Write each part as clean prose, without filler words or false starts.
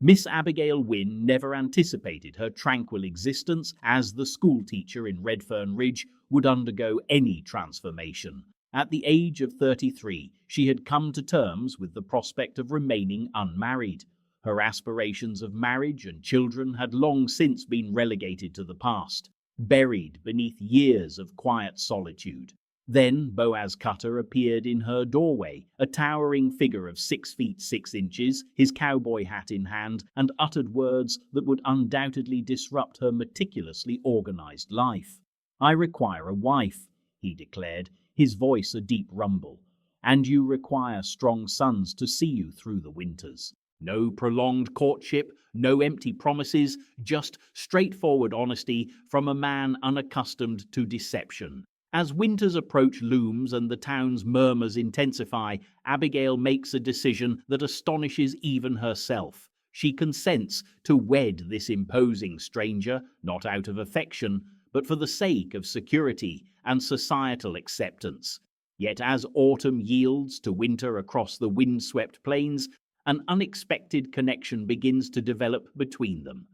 Miss Abigail Wynne never anticipated her tranquil existence as the schoolteacher in Redfern Ridge would undergo any transformation. At the age of 33, she had come to terms with the prospect of remaining unmarried. Her aspirations of marriage and children had long since been relegated to the past, buried beneath years of quiet solitude. Then Boaz Cutter appeared in her doorway, a towering figure of 6 feet 6 inches, his cowboy hat in hand, and uttered words that would undoubtedly disrupt her meticulously organized life. "I require a wife," he declared, his voice a deep rumble, "and you require strong sons to see you through the winters. No prolonged courtship, no empty promises, just straightforward honesty from a man unaccustomed to deception." As winter's approach looms and the town's murmurs intensify, Abigail makes a decision that astonishes even herself. She consents to wed this imposing stranger, not out of affection, but for the sake of security and societal acceptance. Yet as autumn yields to winter across the windswept plains, an unexpected connection begins to develop between them.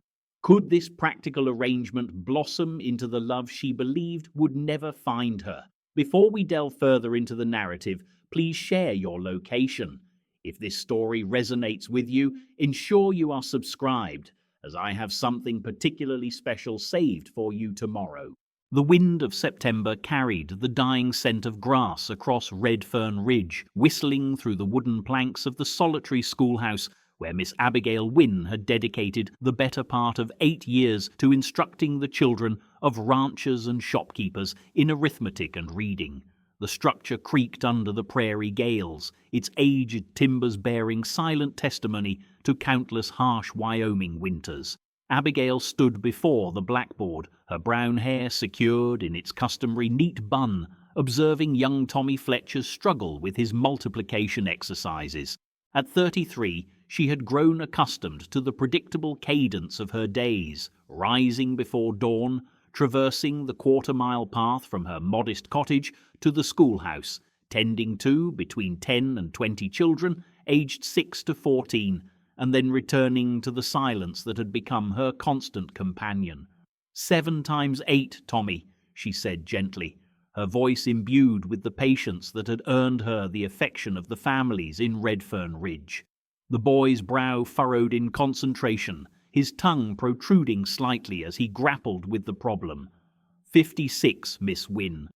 Could this practical arrangement blossom into the love she believed would never find her? Before we delve further into the narrative, please share your location. If this story resonates with you, ensure you are subscribed, as I have something particularly special saved for you tomorrow. The wind of September carried the dying scent of grass across Redfern Ridge, whistling through the wooden planks of the solitary schoolhouse where Miss Abigail Wynne had dedicated the better part of 8 years to instructing the children of ranchers and shopkeepers in arithmetic and reading. The structure creaked under the prairie gales, its aged timbers bearing silent testimony to countless harsh Wyoming winters. Abigail stood before the blackboard, her brown hair secured in its customary neat bun, observing young Tommy Fletcher's struggle with his multiplication exercises. At 33, she had grown accustomed to the predictable cadence of her days, rising before dawn, traversing the quarter-mile path from her modest cottage to the schoolhouse, tending to between 10 and 20 children, aged 6 to 14, and then returning to the silence that had become her constant companion. 7 times 8, Tommy, she said gently, her voice imbued with the patience that had earned her the affection of the families in Redfern Ridge. The boy's brow furrowed in concentration, his tongue protruding slightly as he grappled with the problem. 56, Miss Wynne.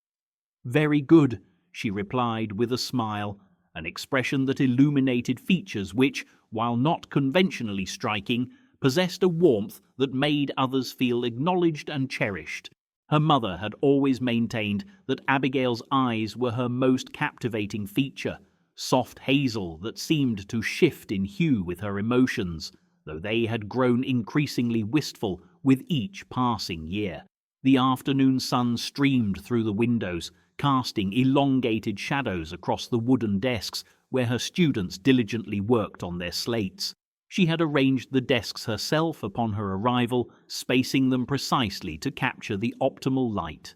Very good, she replied with a smile, an expression that illuminated features which, while not conventionally striking, possessed a warmth that made others feel acknowledged and cherished. Her mother had always maintained that Abigail's eyes were her most captivating feature, soft hazel that seemed to shift in hue with her emotions, though they had grown increasingly wistful with each passing year. The afternoon sun streamed through the windows, casting elongated shadows across the wooden desks where her students diligently worked on their slates. She had arranged the desks herself upon her arrival, spacing them precisely to capture the optimal light.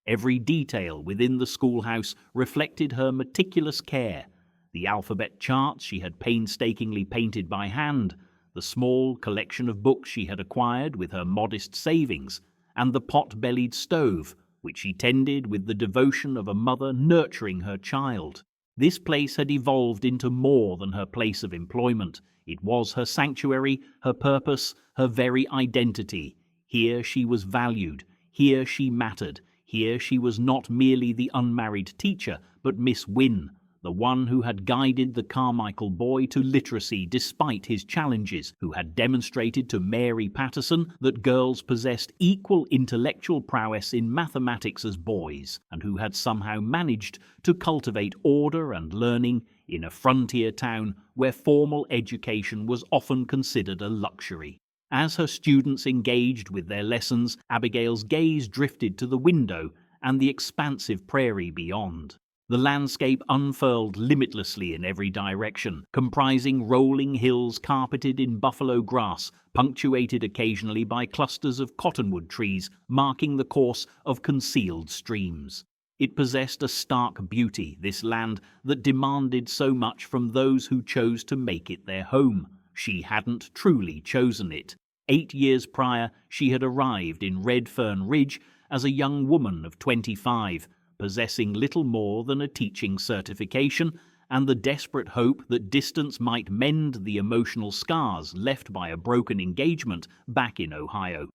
Every detail within the schoolhouse reflected her meticulous care. The alphabet charts she had painstakingly painted by hand, the small collection of books she had acquired with her modest savings, and the pot-bellied stove, which she tended with the devotion of a mother nurturing her child. This place had evolved into more than her place of employment. It was her sanctuary, her purpose, her very identity. Here she was valued, here she mattered, here she was not merely the unmarried teacher, but Miss Wynne, the one who had guided the Carmichael boy to literacy despite his challenges, who had demonstrated to Mary Patterson that girls possessed equal intellectual prowess in mathematics as boys, and who had somehow managed to cultivate order and learning in a frontier town where formal education was often considered a luxury. As her students engaged with their lessons, Abigail's gaze drifted to the window and the expansive prairie beyond. The landscape unfurled limitlessly in every direction, comprising rolling hills carpeted in buffalo grass, punctuated occasionally by clusters of cottonwood trees marking the course of concealed streams. It possessed a stark beauty, this land that demanded so much from those who chose to make it their home. she hadn't truly chosen it. 8 years prior, she had arrived in Redfern Ridge as a young woman of 25, possessing little more than a teaching certification and the desperate hope that distance might mend the emotional scars left by a broken engagement back in Ohio.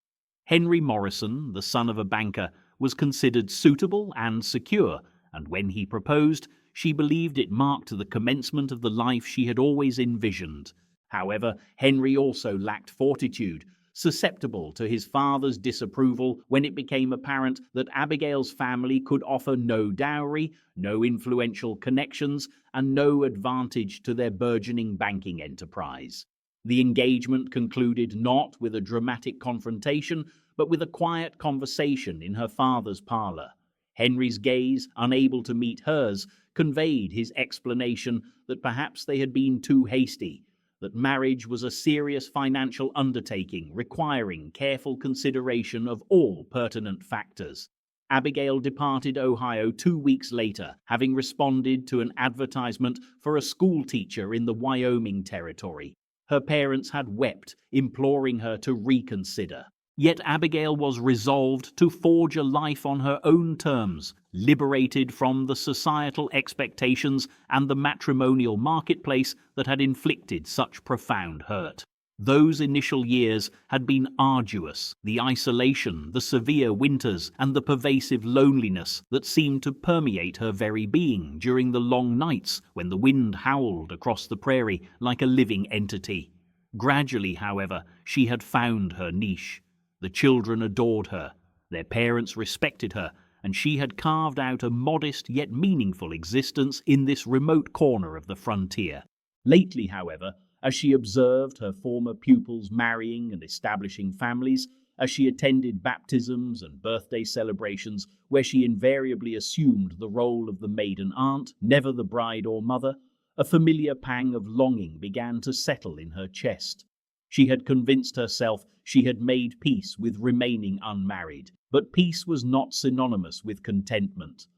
Henry Morrison, the son of a banker, was considered suitable and secure, and when he proposed, she believed it marked the commencement of the life she had always envisioned. However, Henry also lacked fortitude, susceptible to his father's disapproval when it became apparent that Abigail's family could offer no dowry, no influential connections, and no advantage to their burgeoning banking enterprise. The engagement concluded not with a dramatic confrontation, but with a quiet conversation in her father's parlor. Henry's gaze, unable to meet hers, conveyed his explanation that perhaps they had been too hasty, that marriage was a serious financial undertaking requiring careful consideration of all pertinent factors. Abigail departed Ohio 2 weeks later, having responded to an advertisement for a schoolteacher in the Wyoming Territory. Her parents had wept, imploring her to reconsider. Yet Abigail was resolved to forge a life on her own terms, liberated from the societal expectations and the matrimonial marketplace that had inflicted such profound hurt. Those initial years had been arduous, the isolation, the severe winters, and the pervasive loneliness that seemed to permeate her very being during the long nights when the wind howled across the prairie like a living entity. Gradually, however, she had found her niche. The children adored her, their parents respected her, and she had carved out a modest yet meaningful existence in this remote corner of the frontier. Lately, however, as she observed her former pupils marrying and establishing families, as she attended baptisms and birthday celebrations where she invariably assumed the role of the maiden aunt, never the bride or mother, a familiar pang of longing began to settle in her chest. She had convinced herself she had made peace with remaining unmarried, but peace was not synonymous with contentment.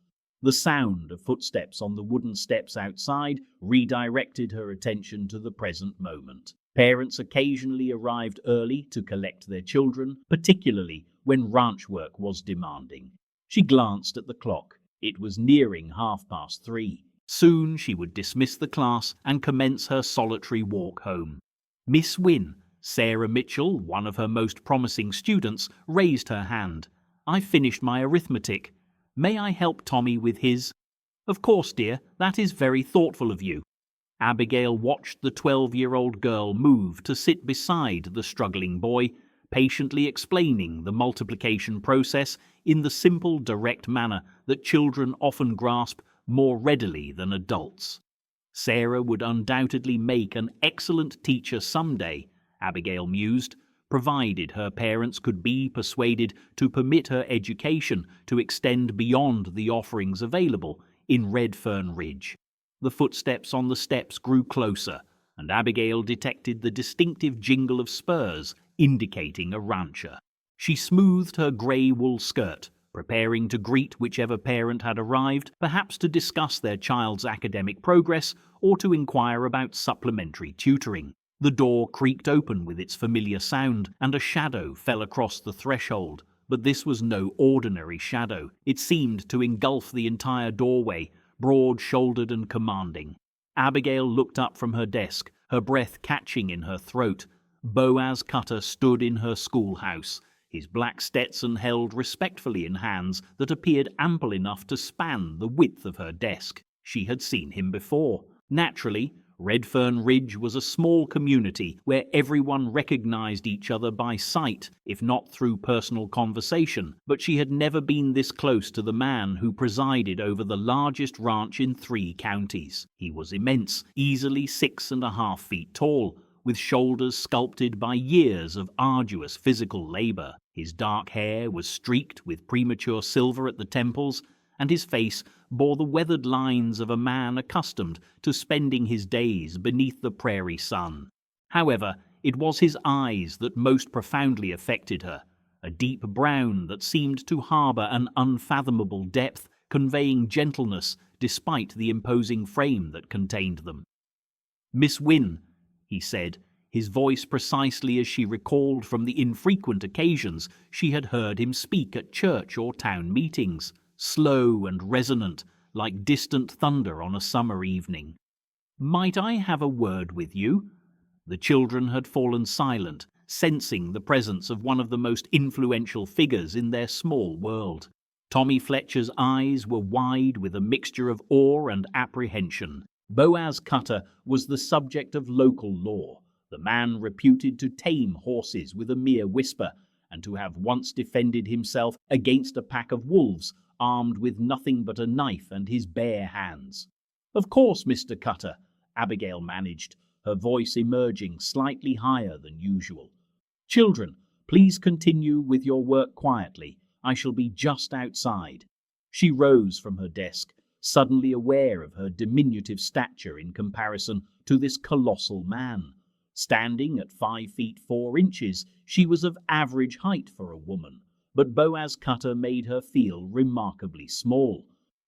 The sound of footsteps on the wooden steps outside redirected her attention to the present moment. Parents occasionally arrived early to collect their children, particularly when ranch work was demanding. She glanced at the clock. It was nearing 3:30. Soon she would dismiss the class and commence her solitary walk home. Miss Wynne, Sarah Mitchell, one of her most promising students, raised her hand. "I've finished my arithmetic. May I help Tommy with his?" "Of course, dear. That is very thoughtful of you." Abigail watched the 12-year-old girl move to sit beside the struggling boy, patiently explaining the multiplication process in the simple, direct manner that children often grasp more readily than adults. Sarah would undoubtedly make an excellent teacher someday, Abigail mused, provided her parents could be persuaded to permit her education to extend beyond the offerings available in Redfern Ridge. The footsteps on the steps grew closer, and Abigail detected the distinctive jingle of spurs, indicating a rancher. She smoothed her grey wool skirt, preparing to greet whichever parent had arrived, perhaps to discuss their child's academic progress or to inquire about supplementary tutoring. The door creaked open with its familiar sound, and a shadow fell across the threshold. But this was no ordinary shadow. It seemed to engulf the entire doorway, broad-shouldered and commanding. Abigail looked up from her desk, her breath catching in her throat. Boaz Cutter stood in her schoolhouse, his black Stetson held respectfully in hands that appeared ample enough to span the width of her desk. She had seen him before. Naturally, Redfern Ridge was a small community where everyone recognized each other by sight, if not through personal conversation, but she had never been this close to the man who presided over the largest ranch in 3 counties. He was immense, easily 6.5 feet tall, with shoulders sculpted by years of arduous physical labor. His dark hair was streaked with premature silver at the temples, and his face bore the weathered lines of a man accustomed to spending his days beneath the prairie sun. However, it was his eyes that most profoundly affected her, a deep brown that seemed to harbor an unfathomable depth, conveying gentleness despite the imposing frame that contained them. "Miss Wynne," he said, his voice precisely as she recalled from the infrequent occasions she had heard him speak at church or town meetings, slow and resonant, like distant thunder on a summer evening. "Might I have a word with you?" The children had fallen silent, sensing the presence of one of the most influential figures in their small world. Tommy Fletcher's eyes were wide with a mixture of awe and apprehension. Boaz Cutter was the subject of local law, the man reputed to tame horses with a mere whisper, and to have once defended himself against a pack of wolves armed with nothing but a knife and his bare hands. "Of course, Mr. Cutter," Abigail managed, her voice emerging slightly higher than usual. "Children, please continue with your work quietly. I shall be just outside." She rose from her desk, suddenly aware of her diminutive stature in comparison to this colossal man. Standing at 5 feet 4 inches, she was of average height for a woman, but Boaz Cutter made her feel remarkably small.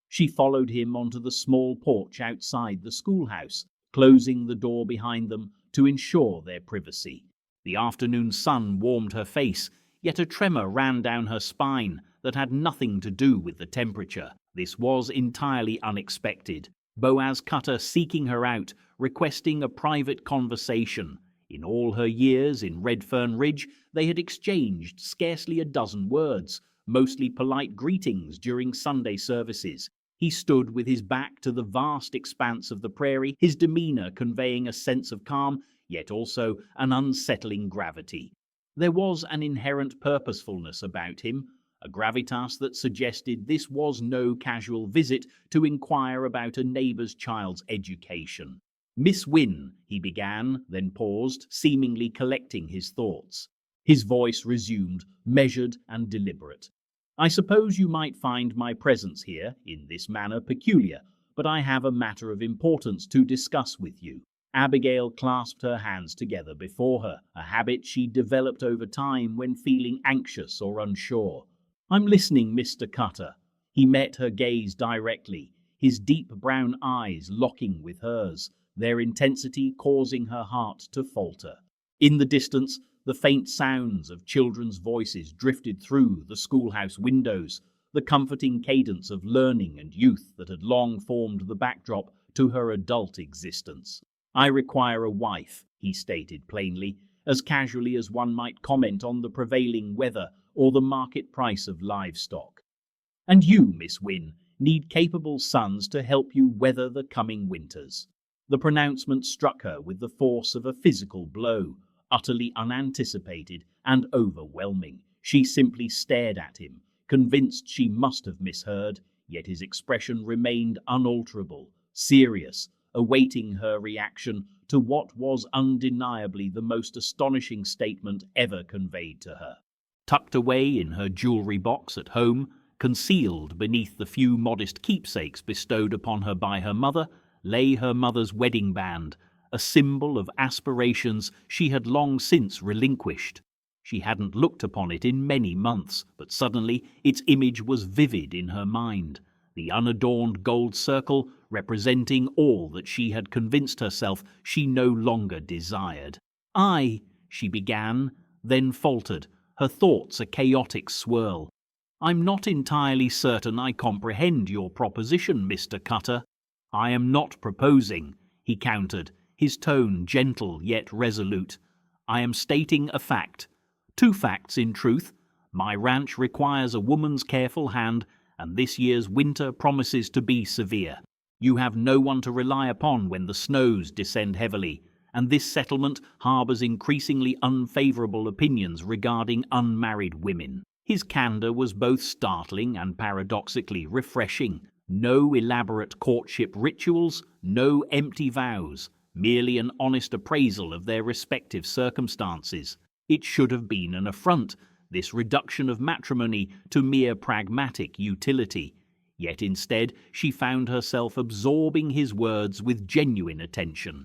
She followed him onto the small porch outside the schoolhouse, closing the door behind them to ensure their privacy. The afternoon sun warmed her face, yet a tremor ran down her spine that had nothing to do with the temperature. This was entirely unexpected. Boaz Cutter seeking her out, requesting a private conversation. In all her years in Redfern Ridge, they had exchanged scarcely a dozen words, mostly polite greetings during Sunday services. He stood with his back to the vast expanse of the prairie, his demeanor conveying a sense of calm, yet also an unsettling gravity. There was an inherent purposefulness about him, a gravitas that suggested this was no casual visit to inquire about a neighbor's child's education. "Miss Wynne," he began, then paused, seemingly collecting his thoughts. His voice resumed, measured and deliberate. "I suppose you might find my presence here, in this manner, peculiar, but I have a matter of importance to discuss with you." Abigail clasped her hands together before her, a habit she developed over time when feeling anxious or unsure. "I'm listening, Mr. Cutter." He met her gaze directly, his deep brown eyes locking with hers, their intensity causing her heart to falter. In the distance, the faint sounds of children's voices drifted through the schoolhouse windows, the comforting cadence of learning and youth that had long formed the backdrop to her adult existence. "I require a wife," he stated plainly, as casually as one might comment on the prevailing weather or the market price of livestock. "And you, Miss Wynne, need capable sons to help you weather the coming winters." The pronouncement struck her with the force of a physical blow, utterly unanticipated and overwhelming. She simply stared at him, convinced she must have misheard, yet his expression remained unalterable, serious, awaiting her reaction to what was undeniably the most astonishing statement ever conveyed to her. Tucked away in her jewelry box at home, concealed beneath the few modest keepsakes bestowed upon her by her mother, lay her mother's wedding band, a symbol of aspirations she had long since relinquished. She hadn't looked upon it in many months, but suddenly its image was vivid in her mind, the unadorned gold circle representing all that she had convinced herself she no longer desired. She began, then faltered, her thoughts a chaotic swirl. "I'm not entirely certain I comprehend your proposition, Mr. Cutter." "I am not proposing," he countered, his tone gentle yet resolute. "I am stating a fact. 2 facts, in truth. My ranch requires a woman's careful hand, and this year's winter promises to be severe. You have no one to rely upon when the snows descend heavily, and this settlement harbors increasingly unfavorable opinions regarding unmarried women." His candor was both startling and paradoxically refreshing. No elaborate courtship rituals, no empty vows, merely an honest appraisal of their respective circumstances. It should have been an affront, this reduction of matrimony to mere pragmatic utility. Yet instead she found herself absorbing his words with genuine attention.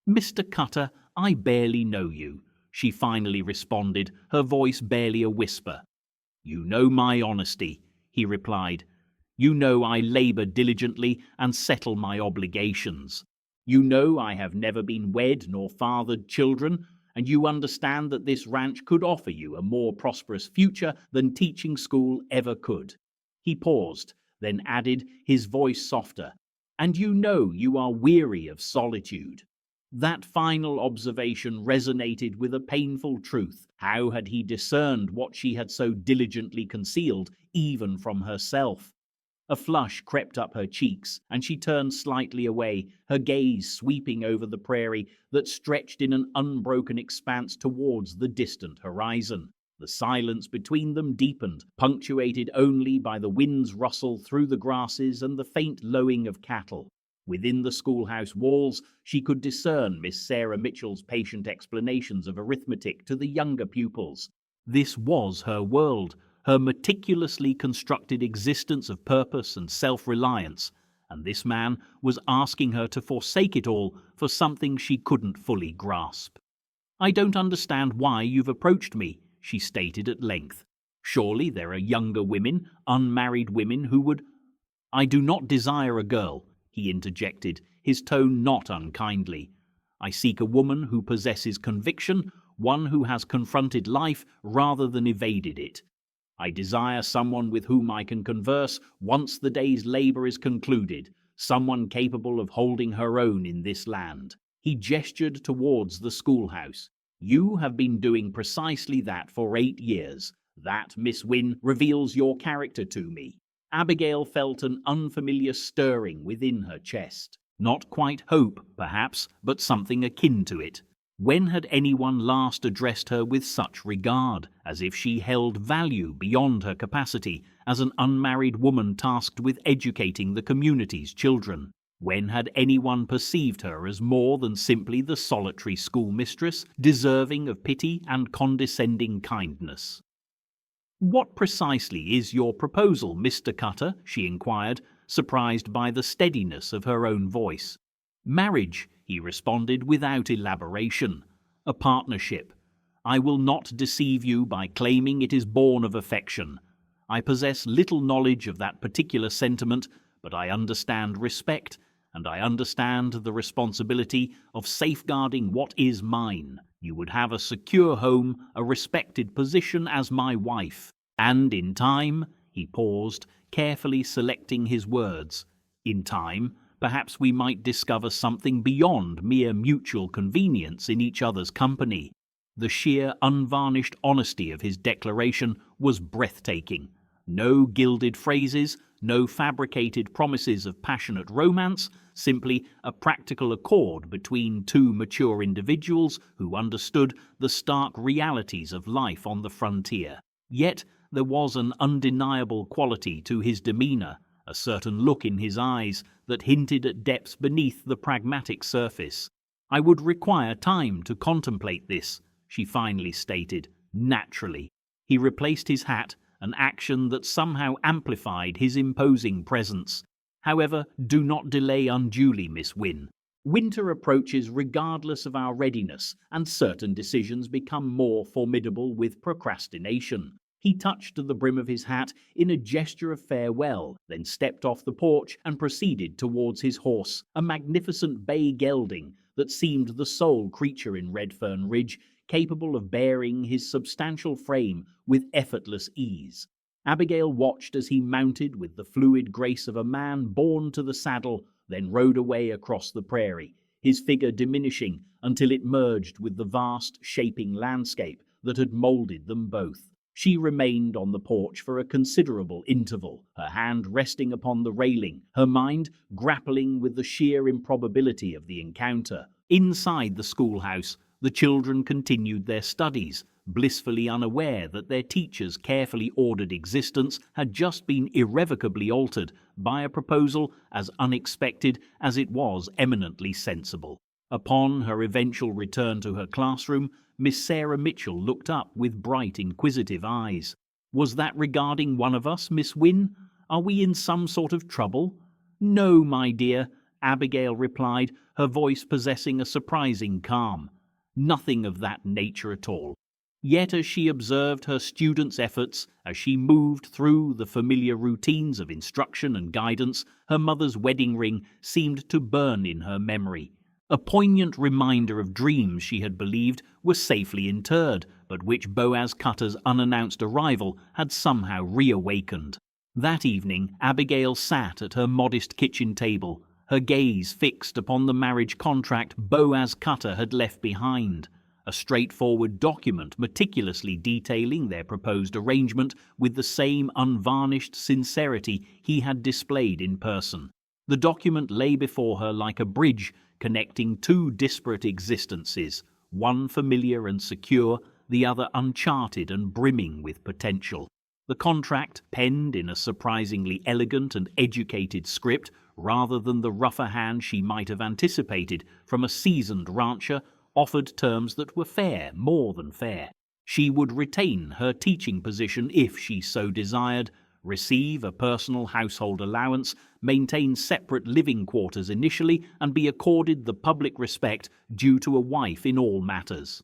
"Mr. Cutter, I barely know you," she finally responded, her voice barely a whisper. "You know my honesty," he replied. "You know I labor diligently and settle my obligations. You know I have never been wed nor fathered children, and you understand that this ranch could offer you a more prosperous future than teaching school ever could." He paused, then added, his voice softer, "And you know you are weary of solitude." That final observation resonated with a painful truth. How had he discerned what she had so diligently concealed, even from herself? A flush crept up her cheeks, and she turned slightly away, her gaze sweeping over the prairie that stretched in an unbroken expanse towards the distant horizon. The silence between them deepened, punctuated only by the wind's rustle through the grasses and the faint lowing of cattle. Within the schoolhouse walls, she could discern Miss Sarah Mitchell's patient explanations of arithmetic to the younger pupils. This was her world, her meticulously constructed existence of purpose and self-reliance, and this man was asking her to forsake it all for something she couldn't fully grasp. "I don't understand why you've approached me," she stated at length. "Surely there are younger women, unmarried women who would—" "I do not desire a girl," he interjected, his tone not unkindly. "I seek a woman who possesses conviction, one who has confronted life rather than evaded it. I desire someone with whom I can converse once the day's labor is concluded, someone capable of holding her own in this land." He gestured towards the schoolhouse. "You have been doing precisely that for 8 years. That, Miss Wynne, reveals your character to me." Abigail felt an unfamiliar stirring within her chest. Not quite hope, perhaps, but something akin to it. When had anyone last addressed her with such regard, as if she held value beyond her capacity, as an unmarried woman tasked with educating the community's children? When had anyone perceived her as more than simply the solitary schoolmistress, deserving of pity and condescending kindness? "What precisely is your proposal, Mr. Cutter?" she inquired, surprised by the steadiness of her own voice. "Marriage," he responded without elaboration. "A partnership. I will not deceive you by claiming it is born of affection. I possess little knowledge of that particular sentiment, but I understand respect, and I understand the responsibility of safeguarding what is mine. You would have a secure home, a respected position as my wife. And in time," he paused, carefully selecting his words, "in time, perhaps we might discover something beyond mere mutual convenience in each other's company." The sheer, unvarnished honesty of his declaration was breathtaking. No gilded phrases, no fabricated promises of passionate romance, simply a practical accord between two mature individuals who understood the stark realities of life on the frontier. Yet there was an undeniable quality to his demeanor, a certain look in his eyes that hinted at depths beneath the pragmatic surface. "I would require time to contemplate this," she finally stated, naturally. He replaced his hat, an action that somehow amplified his imposing presence. "However, do not delay unduly, Miss Wynne. Winter approaches regardless of our readiness, and certain decisions become more formidable with procrastination." He touched the brim of his hat in a gesture of farewell, then stepped off the porch and proceeded towards his horse, a magnificent bay gelding that seemed the sole creature in Redfern Ridge capable of bearing his substantial frame with effortless ease. Abigail watched as he mounted with the fluid grace of a man born to the saddle, then rode away across the prairie, his figure diminishing until it merged with the vast, shaping landscape that had molded them both. She remained on the porch for a considerable interval, her hand resting upon the railing, her mind grappling with the sheer improbability of the encounter. Inside the schoolhouse, the children continued their studies, blissfully unaware that their teacher's carefully ordered existence had just been irrevocably altered by a proposal as unexpected as it was eminently sensible. Upon her eventual return to her classroom, Miss Sarah Mitchell looked up with bright, inquisitive eyes. "Was that regarding one of us, Miss Wynne? Are we in some sort of trouble?" "No, my dear," Abigail replied, her voice possessing a surprising calm. "Nothing of that nature at all." Yet as she observed her students' efforts, as she moved through the familiar routines of instruction and guidance, her mother's wedding ring seemed to burn in her memory, A poignant reminder of dreams she had believed were safely interred, but which Boaz Cutter's unannounced arrival had somehow reawakened. That evening, Abigail sat at her modest kitchen table, her gaze fixed upon the marriage contract Boaz Cutter had left behind, a straightforward document meticulously detailing their proposed arrangement with the same unvarnished sincerity he had displayed in person. The document lay before her like a bridge connecting two disparate existences, one familiar and secure, the other uncharted and brimming with potential. The contract, penned in a surprisingly elegant and educated script, rather than the rougher hand she might have anticipated from a seasoned rancher, offered terms that were fair, more than fair. She would retain her teaching position if she so desired, receive a personal household allowance, maintain separate living quarters initially, and be accorded the public respect due to a wife in all matters.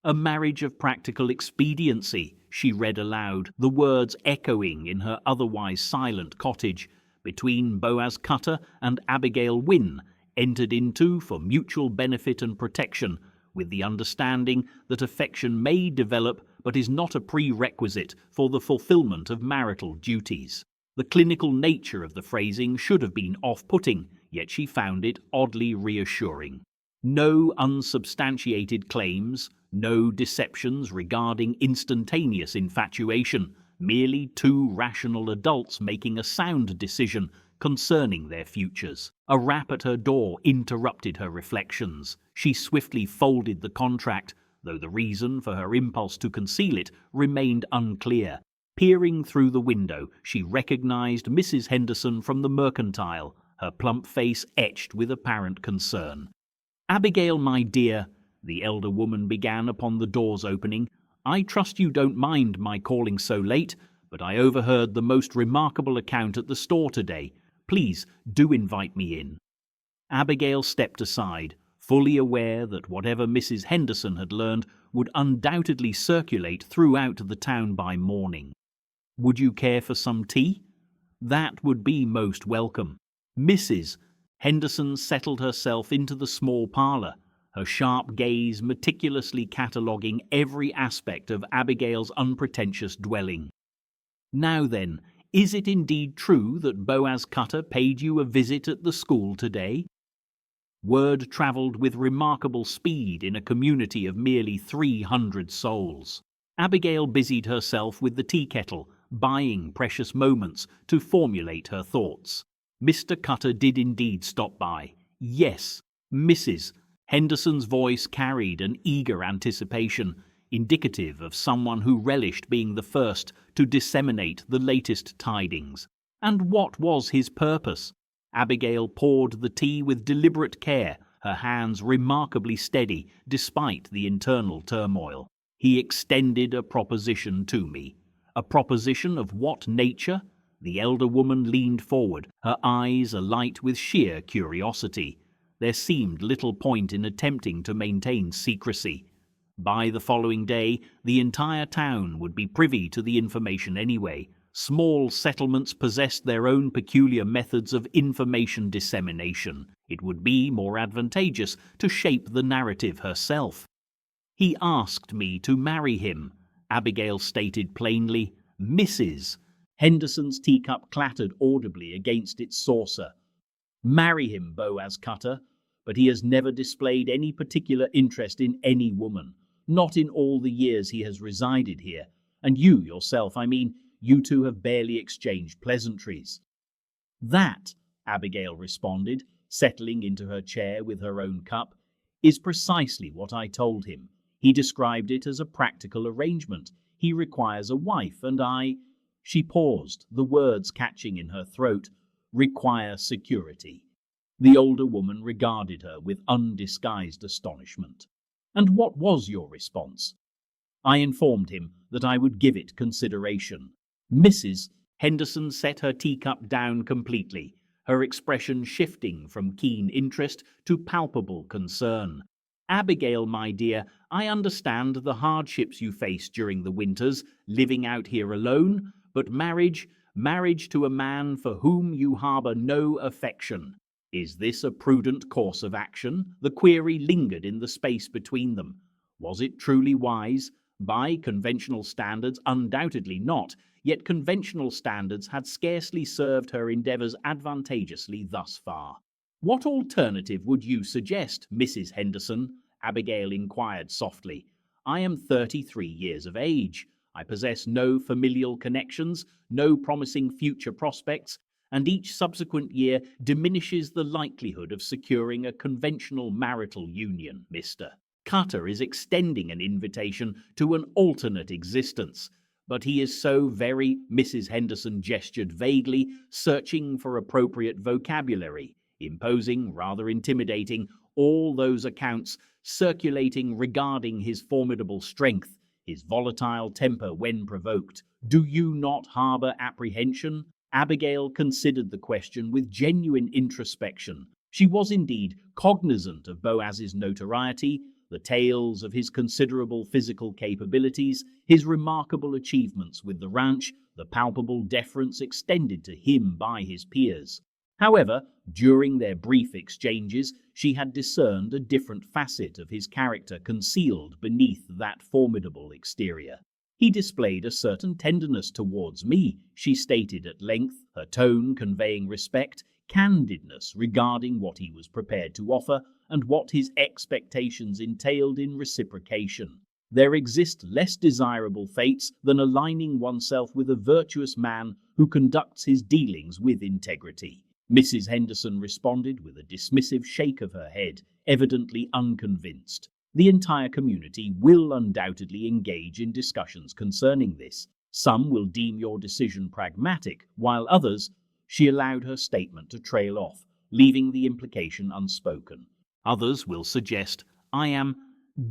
A marriage of practical expediency, she read aloud, the words echoing in her otherwise silent cottage, between Boaz Cutter and Abigail Wynne, entered into for mutual benefit and protection, with the understanding that affection may develop but is not a prerequisite for the fulfillment of marital duties. The clinical nature of the phrasing should have been off-putting, yet she found it oddly reassuring. No unsubstantiated claims, no deceptions regarding instantaneous infatuation, merely two rational adults making a sound decision concerning their futures. A rap at her door interrupted her reflections. She swiftly folded the contract, though the reason for her impulse to conceal it remained unclear. Peering through the window, she recognized Mrs. Henderson from the Mercantile, her plump face etched with apparent concern. "Abigail, my dear," the elder woman began upon the door's opening, "I trust you don't mind my calling so late, but I overheard the most remarkable account at the store today. Please do invite me in." Abigail stepped aside, fully aware that whatever Mrs. Henderson had learned would undoubtedly circulate throughout the town by morning. "Would you care for some tea?" "That would be most welcome." Mrs. Henderson settled herself into the small parlour, her sharp gaze meticulously cataloguing every aspect of Abigail's unpretentious dwelling. "Now then, is it indeed true that Boaz Cutter paid you a visit at the school today?" Word travelled with remarkable speed in a community of merely 300 souls. Abigail busied herself with the tea kettle, buying precious moments to formulate her thoughts. Mr. Cutter did indeed stop by. Yes, Mrs. Henderson's voice carried an eager anticipation, indicative of someone who relished being the first to disseminate the latest tidings. And what was his purpose? Abigail poured the tea with deliberate care, her hands remarkably steady despite the internal turmoil. "He extended a proposition to me." "A proposition of what nature?" The elder woman leaned forward, her eyes alight with sheer curiosity. There seemed little point in attempting to maintain secrecy. By the following day, the entire town would be privy to the information anyway. Small settlements possessed their own peculiar methods of information dissemination. It would be more advantageous to shape the narrative herself. "He asked me to marry him," Abigail stated plainly. "Mrs." Henderson's teacup clattered audibly against its saucer. "Marry him, Boaz Cutter, but he has never displayed any particular interest in any woman, not in all the years he has resided here. And you yourself, you two have barely exchanged pleasantries." "That," Abigail responded, settling into her chair with her own cup, "is precisely what I told him. He described it as a practical arrangement. He requires a wife, and I—" She paused, the words catching in her throat. "Require security." The older woman regarded her with undisguised astonishment. "And what was your response?" "I informed him that I would give it consideration." Mrs. Henderson set her teacup down completely, her expression shifting from keen interest to palpable concern. "Abigail, my dear, I understand the hardships you face during the winters, living out here alone, but marriage to a man for whom you harbor no affection." Is this a prudent course of action? The query lingered in the space between them. Was it truly wise? By conventional standards, undoubtedly not, yet conventional standards had scarcely served her endeavours advantageously thus far. "What alternative would you suggest, Mrs. Henderson?" Abigail inquired softly. "I am 33 years of age. I possess no familial connections, no promising future prospects, and each subsequent year diminishes the likelihood of securing a conventional marital union, Mr. Cutter is extending an invitation to an alternate existence, but he is so very—" Mrs. Henderson gestured vaguely, searching for appropriate vocabulary, imposing, rather intimidating, all those accounts circulating regarding his formidable strength, his volatile temper when provoked. "Do you not harbour apprehension?" Abigail considered the question with genuine introspection. She was indeed cognizant of Boaz's notoriety, the tales of his considerable physical capabilities, his remarkable achievements with the ranch, the palpable deference extended to him by his peers. However, during their brief exchanges, she had discerned a different facet of his character concealed beneath that formidable exterior. "He displayed a certain tenderness towards me," she stated at length, her tone conveying respect, candidness regarding what he was prepared to offer and what his expectations entailed in reciprocation. "There exist less desirable fates than aligning oneself with a virtuous man who conducts his dealings with integrity." Mrs. Henderson responded with a dismissive shake of her head, evidently unconvinced. "The entire community will undoubtedly engage in discussions concerning this. Some will deem your decision pragmatic, while others—" She allowed her statement to trail off, leaving the implication unspoken. "Others will suggest I am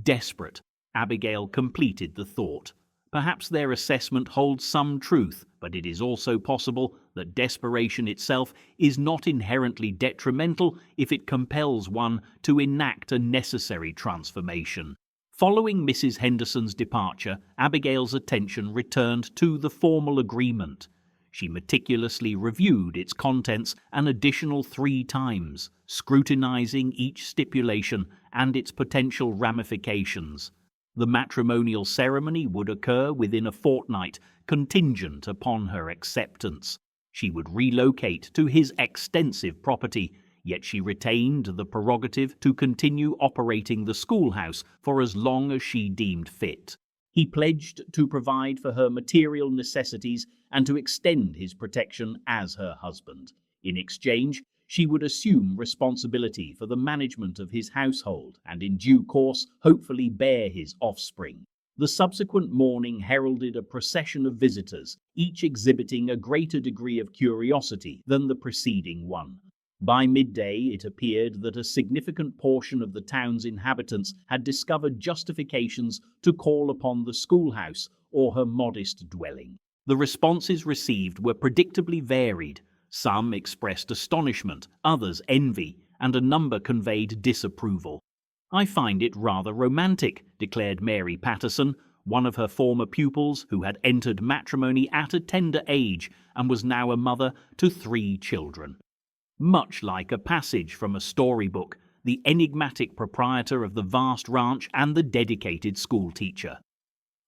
desperate." Abigail completed the thought. Perhaps their assessment holds some truth, but it is also possible that desperation itself is not inherently detrimental if it compels one to enact a necessary transformation. Following Mrs. Henderson's departure, Abigail's attention returned to the formal agreement. She meticulously reviewed its contents an additional 3 times, scrutinizing each stipulation and its potential ramifications. The matrimonial ceremony would occur within a fortnight, contingent upon her acceptance. She would relocate to his extensive property, yet she retained the prerogative to continue operating the schoolhouse for as long as she deemed fit. He pledged to provide for her material necessities and to extend his protection as her husband. In exchange, she would assume responsibility for the management of his household and in due course hopefully bear his offspring. The subsequent morning heralded a procession of visitors, each exhibiting a greater degree of curiosity than the preceding one. By midday, it appeared that a significant portion of the town's inhabitants had discovered justifications to call upon the schoolhouse or her modest dwelling. The responses received were predictably varied. Some expressed astonishment, others envy, and a number conveyed disapproval. "I find it rather romantic," declared Mary Patterson, one of her former pupils who had entered matrimony at a tender age and was now a mother to 3 children. Much like a passage from a storybook, the enigmatic proprietor of the vast ranch and the dedicated schoolteacher.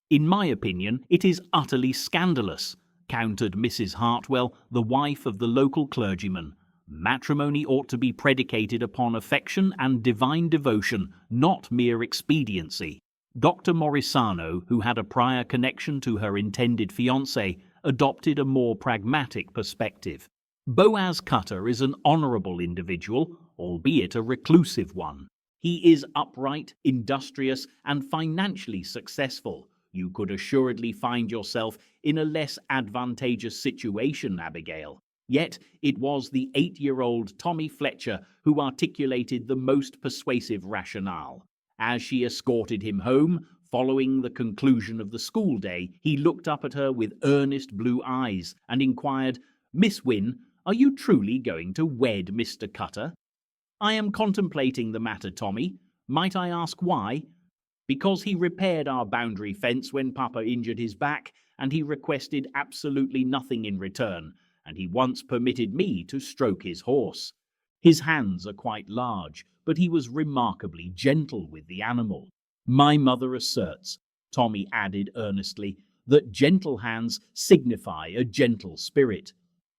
"In my opinion, it is utterly scandalous," countered Mrs. Hartwell, the wife of the local clergyman. "Matrimony ought to be predicated upon affection and divine devotion, not mere expediency." Dr. Morisano, who had a prior connection to her intended fiancé, adopted a more pragmatic perspective. "Boaz Cutter is an honourable individual, albeit a reclusive one. He is upright, industrious, and financially successful. You could assuredly find yourself in a less advantageous situation, Abigail." Yet it was the 8-year-old Tommy Fletcher who articulated the most persuasive rationale. As she escorted him home, following the conclusion of the school day, he looked up at her with earnest blue eyes and inquired, "Miss Wynne, are you truly going to wed Mr. Cutter?" "I am contemplating the matter, Tommy. Might I ask why?" "Because he repaired our boundary fence when Papa injured his back, and he requested absolutely nothing in return, and he once permitted me to stroke his horse." His hands are quite large, but he was remarkably gentle with the animal. My mother asserts, Tommy added earnestly, that gentle hands signify a gentle spirit.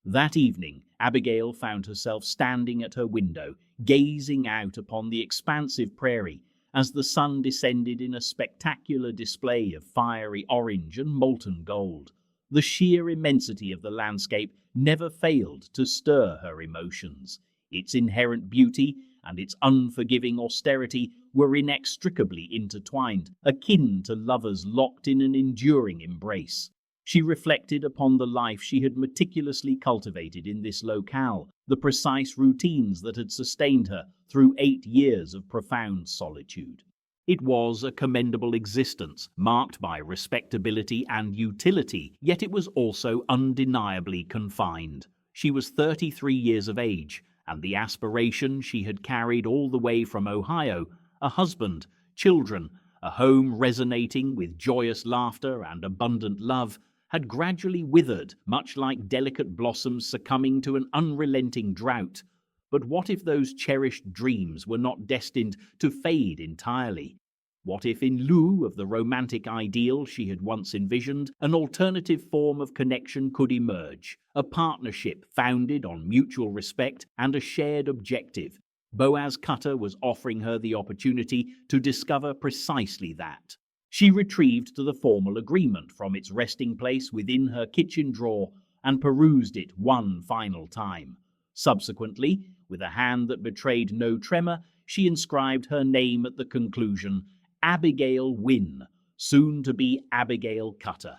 That evening, Abigail found herself standing at her window, gazing out upon the expansive prairie as the sun descended in a spectacular display of fiery orange and molten gold. The sheer immensity of the landscape never failed to stir her emotions. Its inherent beauty and its unforgiving austerity were inextricably intertwined, akin to lovers locked in an enduring embrace. She reflected upon the life she had meticulously cultivated in this locale, the precise routines that had sustained her through 8 years of profound solitude. It was a commendable existence, marked by respectability and utility, yet it was also undeniably confined. She was 33 years of age, and the aspiration she had carried all the way from Ohio, a husband, children, a home resonating with joyous laughter and abundant love, had gradually withered, much like delicate blossoms succumbing to an unrelenting drought. But what if those cherished dreams were not destined to fade entirely? What if, in lieu of the romantic ideal she had once envisioned, an alternative form of connection could emerge, a partnership founded on mutual respect and a shared objective? Boaz Cutter was offering her the opportunity to discover precisely that. She retrieved the formal agreement from its resting place within her kitchen drawer and perused it one final time. Subsequently, with a hand that betrayed no tremor, she inscribed her name at the conclusion, Abigail Wynne, soon to be Abigail Cutter.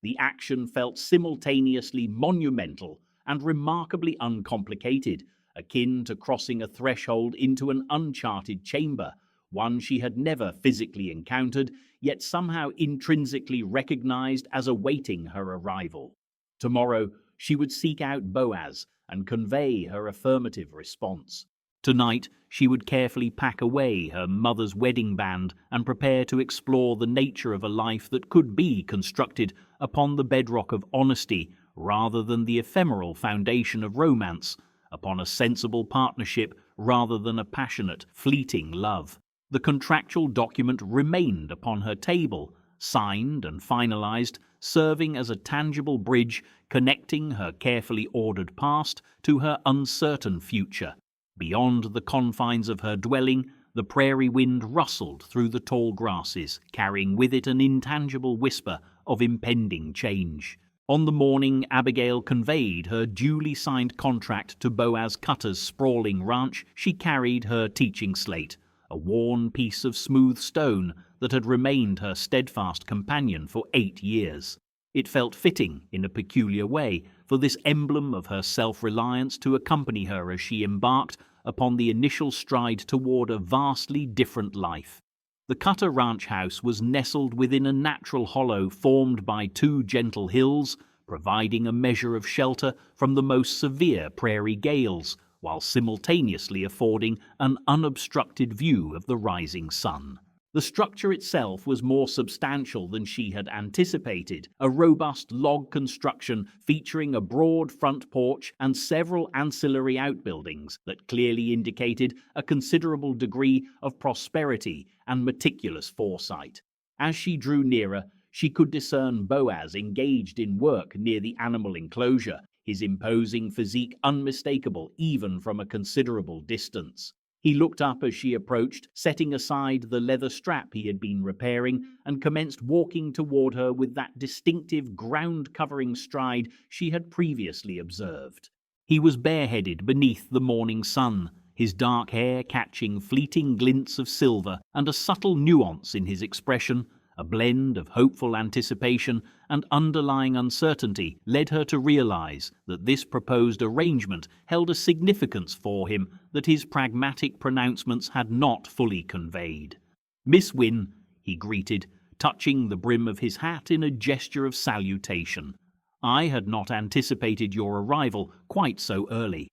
The action felt simultaneously monumental and remarkably uncomplicated, akin to crossing a threshold into an uncharted chamber, one she had never physically encountered, yet somehow intrinsically recognized as awaiting her arrival. Tomorrow, she would seek out Boaz and convey her affirmative response. Tonight, she would carefully pack away her mother's wedding band and prepare to explore the nature of a life that could be constructed upon the bedrock of honesty rather than the ephemeral foundation of romance, upon a sensible partnership rather than a passionate, fleeting love. The contractual document remained upon her table, signed and finalized, serving as a tangible bridge connecting her carefully ordered past to her uncertain future. Beyond the confines of her dwelling, the prairie wind rustled through the tall grasses, carrying with it an intangible whisper of impending change. On the morning Abigail conveyed her duly signed contract to Boaz Cutter's sprawling ranch, she carried her teaching slate, a worn piece of smooth stone that had remained her steadfast companion for 8 years. It felt fitting, in a peculiar way, for this emblem of her self-reliance to accompany her as she embarked upon the initial stride toward a vastly different life. The Cutter Ranch house was nestled within a natural hollow formed by 2 gentle hills, providing a measure of shelter from the most severe prairie gales, while simultaneously affording an unobstructed view of the rising sun. The structure itself was more substantial than she had anticipated, a robust log construction featuring a broad front porch and several ancillary outbuildings that clearly indicated a considerable degree of prosperity and meticulous foresight. As she drew nearer, she could discern Boaz engaged in work near the animal enclosure, his imposing physique unmistakable even from a considerable distance. He looked up as she approached, setting aside the leather strap he had been repairing, and commenced walking toward her with that distinctive ground-covering stride she had previously observed. He was bareheaded beneath the morning sun, his dark hair catching fleeting glints of silver, and a subtle nuance in his expression, a blend of hopeful anticipation and underlying uncertainty, led her to realize that this proposed arrangement held a significance for him that his pragmatic pronouncements had not fully conveyed. "Miss Wynne," he greeted, touching the brim of his hat in a gesture of salutation. "I had not anticipated your arrival quite so early."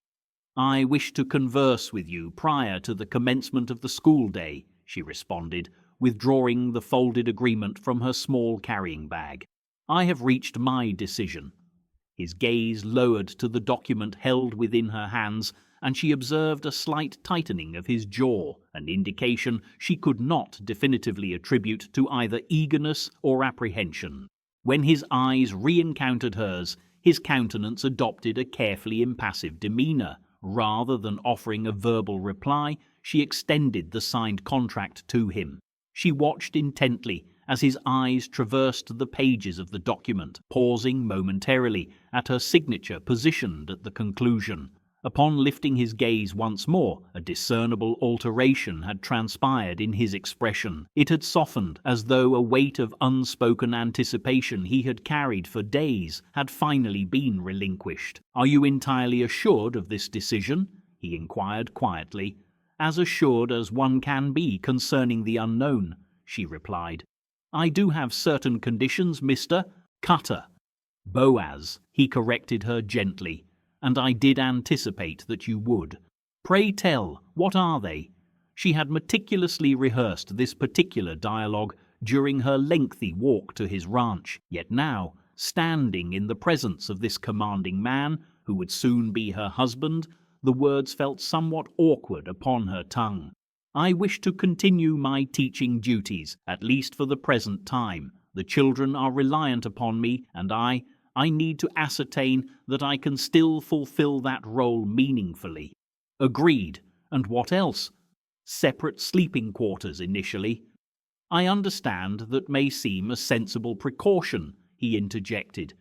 "I wish to converse with you prior to the commencement of the school day," she responded, withdrawing the folded agreement from her small carrying bag. "I have reached my decision." His gaze lowered to the document held within her hands, and she observed a slight tightening of his jaw, an indication she could not definitively attribute to either eagerness or apprehension. When his eyes re-encountered hers, his countenance adopted a carefully impassive demeanor. Rather than offering a verbal reply, she extended the signed contract to him. She watched intently as his eyes traversed the pages of the document, pausing momentarily at her signature positioned at the conclusion. Upon lifting his gaze once more, a discernible alteration had transpired in his expression. It had softened, as though a weight of unspoken anticipation he had carried for days had finally been relinquished. "Are you entirely assured of this decision?" he inquired quietly. "As assured as one can be concerning the unknown," she replied. "I do have certain conditions, Mr. Cutter." "Boaz," he corrected her gently, "and I did anticipate that you would. Pray tell, what are they?" She had meticulously rehearsed this particular dialogue during her lengthy walk to his ranch, yet now, standing in the presence of this commanding man, who would soon be her husband, the words felt somewhat awkward upon her tongue. "I wish to continue my teaching duties, at least for the present time. The children are reliant upon me, and I need to ascertain that I can still fulfill that role meaningfully." "Agreed. And what else?" "Separate sleeping quarters initially." "I understand that may seem a sensible precaution," he interjected.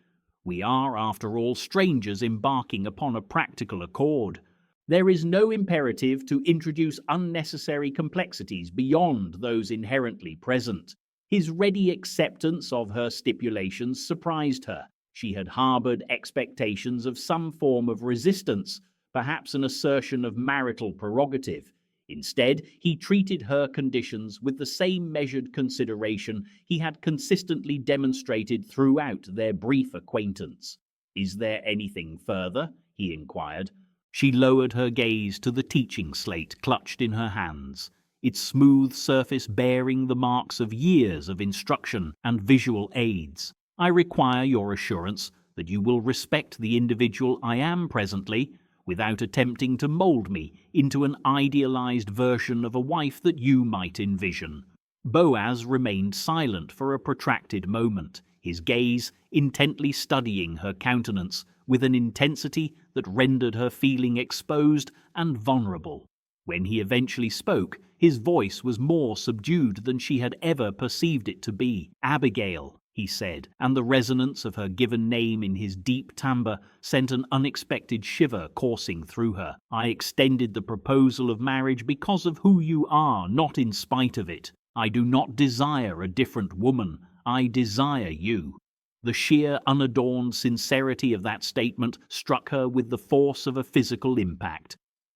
"We are, after all, strangers embarking upon a practical accord. There is no imperative to introduce unnecessary complexities beyond those inherently present." His ready acceptance of her stipulations surprised her. She had harbored expectations of some form of resistance, perhaps an assertion of marital prerogative. Instead, he treated her conditions with the same measured consideration he had consistently demonstrated throughout their brief acquaintance. "Is there anything further?" he inquired. She lowered her gaze to the teaching slate clutched in her hands, its smooth surface bearing the marks of years of instruction and visual aids. "I require your assurance that you will respect the individual I am presently, without attempting to mold me into an idealized version of a wife that you might envision." Boaz remained silent for a protracted moment, his gaze intently studying her countenance with an intensity that rendered her feeling exposed and vulnerable. When he eventually spoke, his voice was more subdued than she had ever perceived it to be. "Abigail," he said, and the resonance of her given name in his deep timbre sent an unexpected shiver coursing through her. "I extended the proposal of marriage because of who you are, not in spite of it. I do not desire a different woman. I desire you." The sheer, unadorned sincerity of that statement struck her with the force of a physical impact.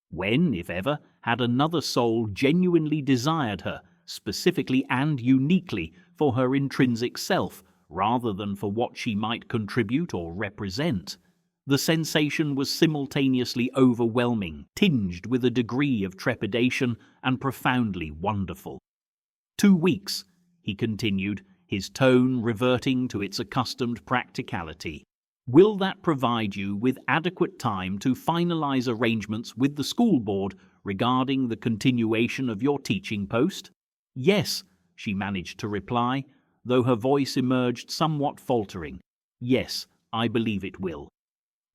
When, if ever, had another soul genuinely desired her, specifically and uniquely for her intrinsic self, rather than for what she might contribute or represent? The sensation was simultaneously overwhelming, tinged with a degree of trepidation, and profoundly wonderful. 2 weeks, he continued, his tone reverting to its accustomed practicality. "Will that provide you with adequate time to finalize arrangements with the school board regarding the continuation of your teaching post?" "Yes," she managed to reply, though her voice emerged somewhat faltering. "Yes, I believe it will."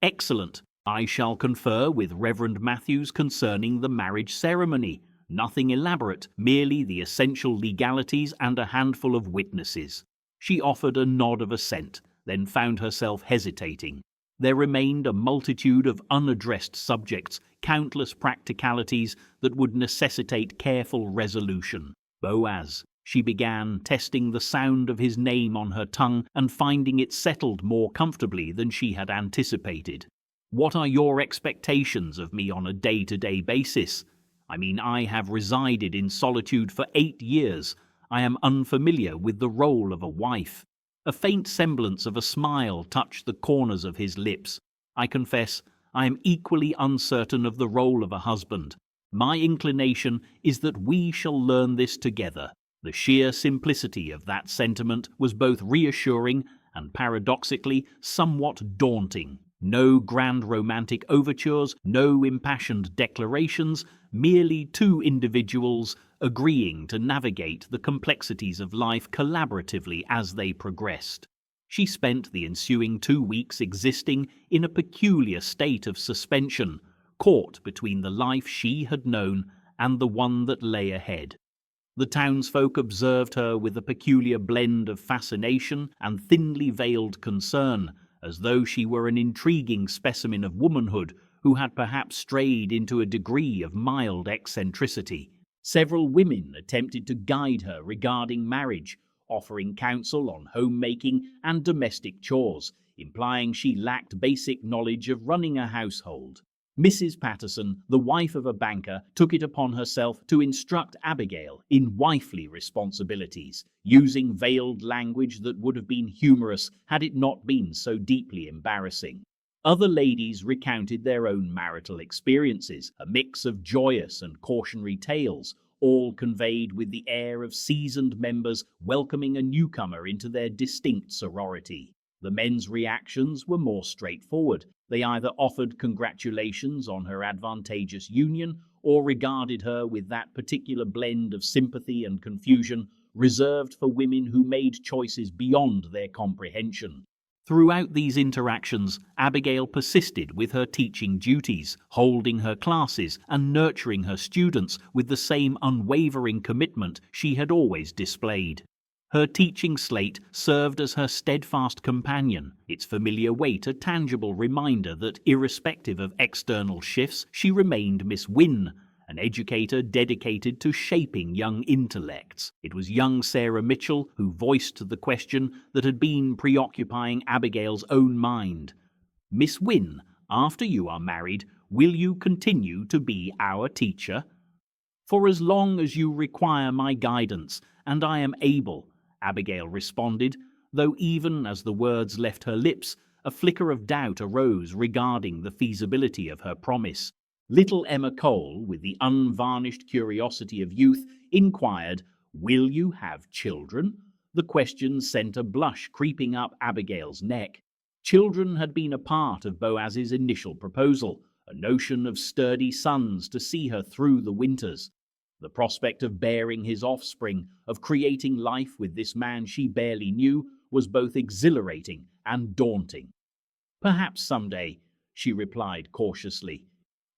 "Excellent. I shall confer with Reverend Matthews concerning the marriage ceremony. Nothing elaborate, merely the essential legalities and a handful of witnesses." She offered a nod of assent, then found herself hesitating. There remained a multitude of unaddressed subjects, countless practicalities that would necessitate careful resolution. "Boaz," she began, testing the sound of his name on her tongue and finding it settled more comfortably than she had anticipated. "What are your expectations of me on a day-to-day basis? I have resided in solitude for 8 years. I am unfamiliar with the role of a wife." A faint semblance of a smile touched the corners of his lips. "I confess, I am equally uncertain of the role of a husband. My inclination is that we shall learn this together." The sheer simplicity of that sentiment was both reassuring and paradoxically somewhat daunting. No grand romantic overtures, no impassioned declarations, merely two individuals agreeing to navigate the complexities of life collaboratively as they progressed. She spent the ensuing 2 weeks existing in a peculiar state of suspension, caught between the life she had known and the one that lay ahead. The townsfolk observed her with a peculiar blend of fascination and thinly veiled concern, as though she were an intriguing specimen of womanhood who had perhaps strayed into a degree of mild eccentricity. Several women attempted to guide her regarding marriage, offering counsel on homemaking and domestic chores, implying she lacked basic knowledge of running a household. Mrs. Patterson, the wife of a banker, took it upon herself to instruct Abigail in wifely responsibilities, using veiled language that would have been humorous had it not been so deeply embarrassing. Other ladies recounted their own marital experiences, a mix of joyous and cautionary tales, all conveyed with the air of seasoned members welcoming a newcomer into their distinct sorority. The men's reactions were more straightforward. They either offered congratulations on her advantageous union or regarded her with that particular blend of sympathy and confusion reserved for women who made choices beyond their comprehension. Throughout these interactions, Abigail persisted with her teaching duties, holding her classes and nurturing her students with the same unwavering commitment she had always displayed. Her teaching slate served as her steadfast companion, its familiar weight a tangible reminder that, irrespective of external shifts, she remained Miss Wynne, an educator dedicated to shaping young intellects. It was young Sarah Mitchell who voiced the question that had been preoccupying Abigail's own mind. "Miss Wynne, after you are married, will you continue to be our teacher?" "For as long as you require my guidance, and I am able," Abigail responded, though even as the words left her lips, a flicker of doubt arose regarding the feasibility of her promise. Little Emma Cole, with the unvarnished curiosity of youth, inquired, "Will you have children?" The question sent a blush creeping up Abigail's neck. Children had been a part of Boaz's initial proposal, a notion of sturdy sons to see her through the winters. The prospect of bearing his offspring, of creating life with this man she barely knew, was both exhilarating and daunting. "Perhaps someday," she replied cautiously.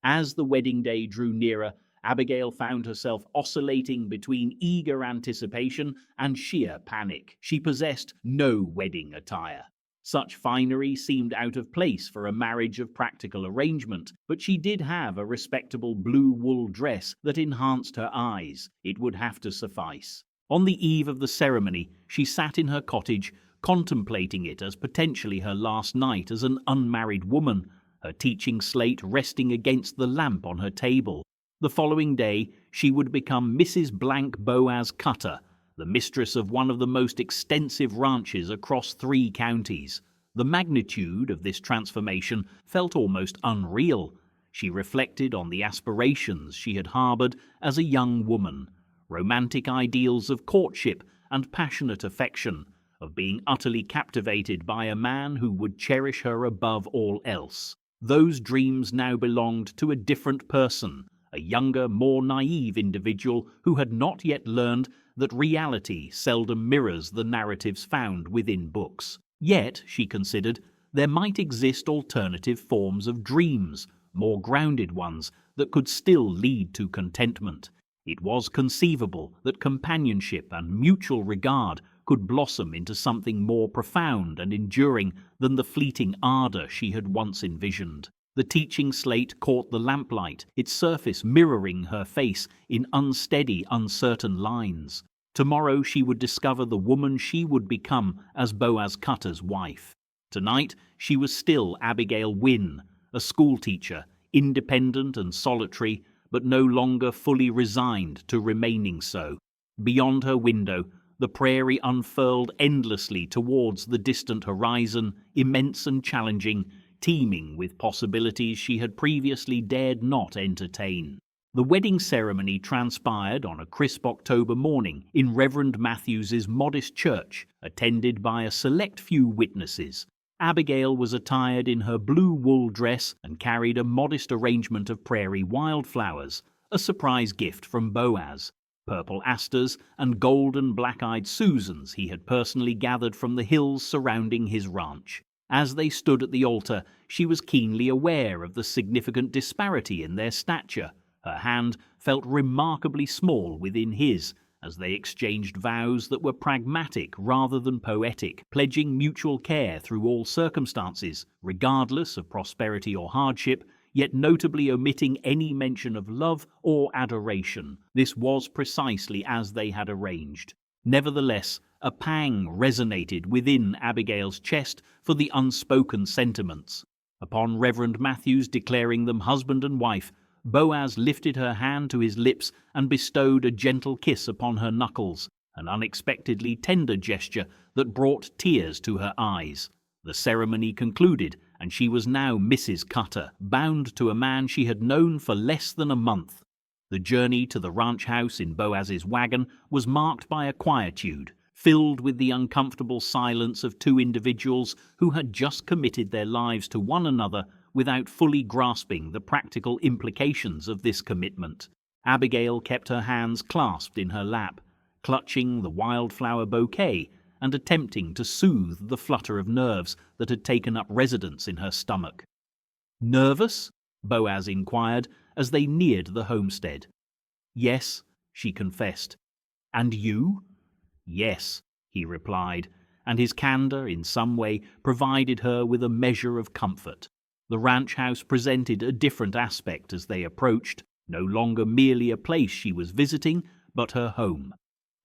As the wedding day drew nearer, Abigail found herself oscillating between eager anticipation and sheer panic. She possessed no wedding attire. Such finery seemed out of place for a marriage of practical arrangement, but she did have a respectable blue wool dress that enhanced her eyes. It would have to suffice. On the eve of the ceremony, she sat in her cottage, contemplating it as potentially her last night as an unmarried woman, her teaching slate resting against the lamp on her table. The following day, she would become Mrs. Blank Boaz Cutter, the mistress of one of the most extensive ranches across 3 counties. The magnitude of this transformation felt almost unreal. She reflected on the aspirations she had harbored as a young woman, romantic ideals of courtship and passionate affection, of being utterly captivated by a man who would cherish her above all else. Those dreams now belonged to a different person, a younger, more naive individual who had not yet learned that reality seldom mirrors the narratives found within books. Yet, she considered, there might exist alternative forms of dreams, more grounded ones, that could still lead to contentment. It was conceivable that companionship and mutual regard could blossom into something more profound and enduring than the fleeting ardor she had once envisioned. The teaching slate caught the lamplight, its surface mirroring her face in unsteady, uncertain lines. Tomorrow she would discover the woman she would become as Boaz Cutter's wife. Tonight she was still Abigail Wynne, a schoolteacher, independent and solitary, but no longer fully resigned to remaining so. Beyond her window, the prairie unfurled endlessly towards the distant horizon, immense and challenging, teeming with possibilities she had previously dared not entertain. The wedding ceremony transpired on a crisp October morning in Reverend Matthews's modest church, attended by a select few witnesses. Abigail was attired in her blue wool dress and carried a modest arrangement of prairie wildflowers, a surprise gift from Boaz. Purple asters and golden black-eyed Susans he had personally gathered from the hills surrounding his ranch. As they stood at the altar, she was keenly aware of the significant disparity in their stature. Her hand felt remarkably small within his, as they exchanged vows that were pragmatic rather than poetic, pledging mutual care through all circumstances, regardless of prosperity or hardship, yet notably omitting any mention of love or adoration. This was precisely as they had arranged. Nevertheless, a pang resonated within Abigail's chest for the unspoken sentiments. Upon Reverend Matthews declaring them husband and wife, Boaz lifted her hand to his lips and bestowed a gentle kiss upon her knuckles, an unexpectedly tender gesture that brought tears to her eyes. The ceremony concluded, and she was now Mrs. Cutter, bound to a man she had known for less than a month. The journey to the ranch house in Boaz's wagon was marked by a quietude, filled with the uncomfortable silence of two individuals who had just committed their lives to one another without fully grasping the practical implications of this commitment. Abigail kept her hands clasped in her lap, clutching the wildflower bouquet and attempting to soothe the flutter of nerves that had taken up residence in her stomach. "Nervous?" Boaz inquired as they neared the homestead. "Yes," she confessed. "And you?" "Yes," he replied, and his candor in some way provided her with a measure of comfort. The ranch house presented a different aspect as they approached, no longer merely a place she was visiting, but her home.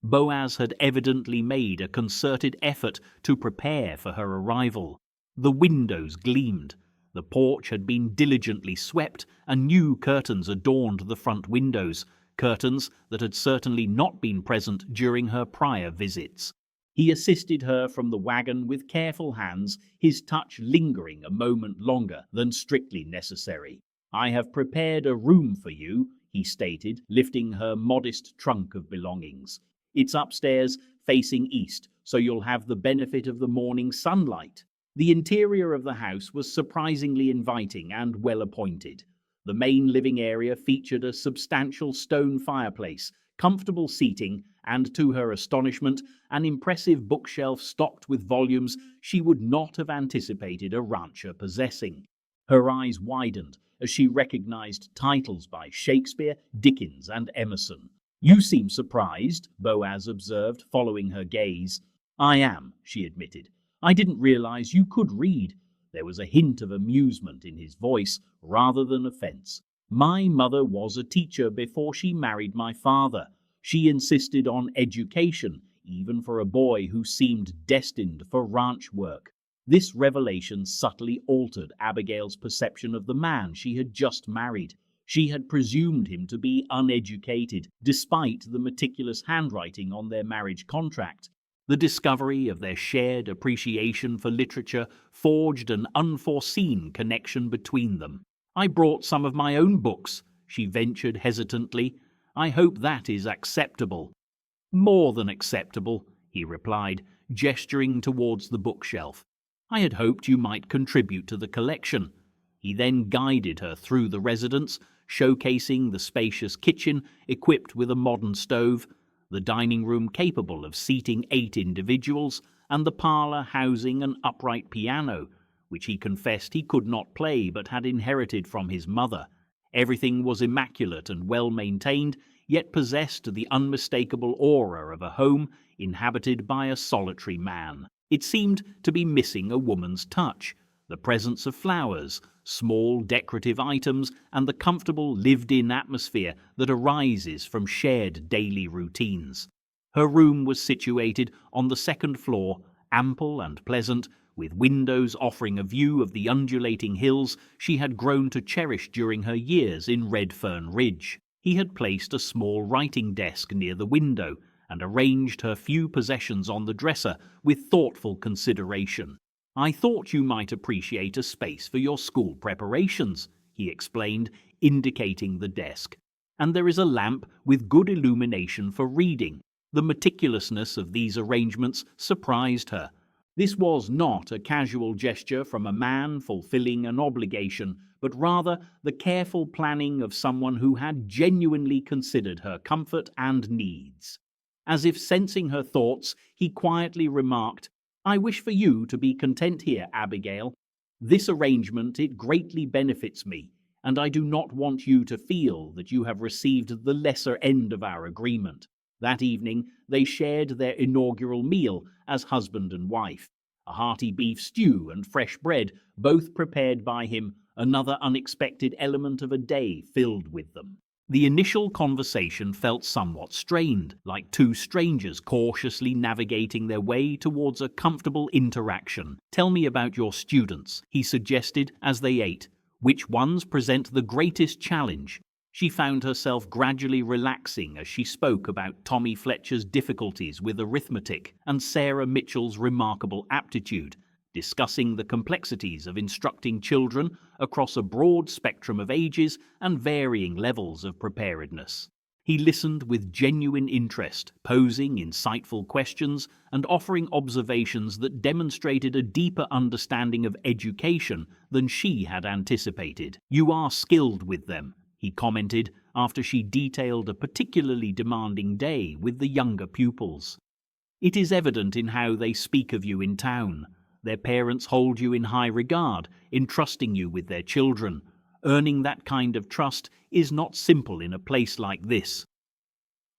Boaz had evidently made a concerted effort to prepare for her arrival. The windows gleamed, the porch had been diligently swept, and new curtains adorned the front windows, curtains that had certainly not been present during her prior visits. He assisted her from the wagon with careful hands, his touch lingering a moment longer than strictly necessary. "I have prepared a room for you," he stated, lifting her modest trunk of belongings. "It's upstairs, facing east, so you'll have the benefit of the morning sunlight." The interior of the house was surprisingly inviting and well-appointed. The main living area featured a substantial stone fireplace, comfortable seating, and, to her astonishment, an impressive bookshelf stocked with volumes she would not have anticipated a rancher possessing. Her eyes widened as she recognized titles by Shakespeare, Dickens, and Emerson. "You seem surprised," Boaz observed, following her gaze. "I am," she admitted. "I didn't realize you could read." There was a hint of amusement in his voice rather than offense. "My mother was a teacher before she married my father. She insisted on education, even for a boy who seemed destined for ranch work." This revelation subtly altered Abigail's perception of the man she had just married. She had presumed him to be uneducated, despite the meticulous handwriting on their marriage contract. The discovery of their shared appreciation for literature forged an unforeseen connection between them. "I brought some of my own books," she ventured hesitantly. "I hope that is acceptable." "More than acceptable," he replied, gesturing towards the bookshelf. "I had hoped you might contribute to the collection." He then guided her through the residence, showcasing the spacious kitchen equipped with a modern stove, the dining room capable of seating 8 individuals, and the parlor housing an upright piano, which he confessed he could not play but had inherited from his mother. Everything was immaculate and well-maintained, yet possessed the unmistakable aura of a home inhabited by a solitary man. It seemed to be missing a woman's touch, the presence of flowers, small decorative items, and the comfortable lived-in atmosphere that arises from shared daily routines. Her room was situated on the 2nd floor, ample and pleasant, with windows offering a view of the undulating hills she had grown to cherish during her years in Redfern Ridge. He had placed a small writing desk near the window and arranged her few possessions on the dresser with thoughtful consideration. "I thought you might appreciate a space for your school preparations," he explained, indicating the desk. "And there is a lamp with good illumination for reading." The meticulousness of these arrangements surprised her. This was not a casual gesture from a man fulfilling an obligation, but rather the careful planning of someone who had genuinely considered her comfort and needs. As if sensing her thoughts, he quietly remarked, "I wish for you to be content here, Abigail. This arrangement, it greatly benefits me, and I do not want you to feel that you have received the lesser end of our agreement." That evening, they shared their inaugural meal as husband and wife. A hearty beef stew and fresh bread, both prepared by him, another unexpected element of a day filled with them. The initial conversation felt somewhat strained, like two strangers cautiously navigating their way towards a comfortable interaction. "Tell me about your students," he suggested as they ate. "Which ones present the greatest challenge?" She found herself gradually relaxing as she spoke about Tommy Fletcher's difficulties with arithmetic and Sarah Mitchell's remarkable aptitude, discussing the complexities of instructing children across a broad spectrum of ages and varying levels of preparedness. He listened with genuine interest, posing insightful questions and offering observations that demonstrated a deeper understanding of education than she had anticipated. "You are skilled with them," he commented after she detailed a particularly demanding day with the younger pupils. "It is evident in how they speak of you in town. Their parents hold you in high regard, entrusting you with their children. Earning that kind of trust is not simple in a place like this."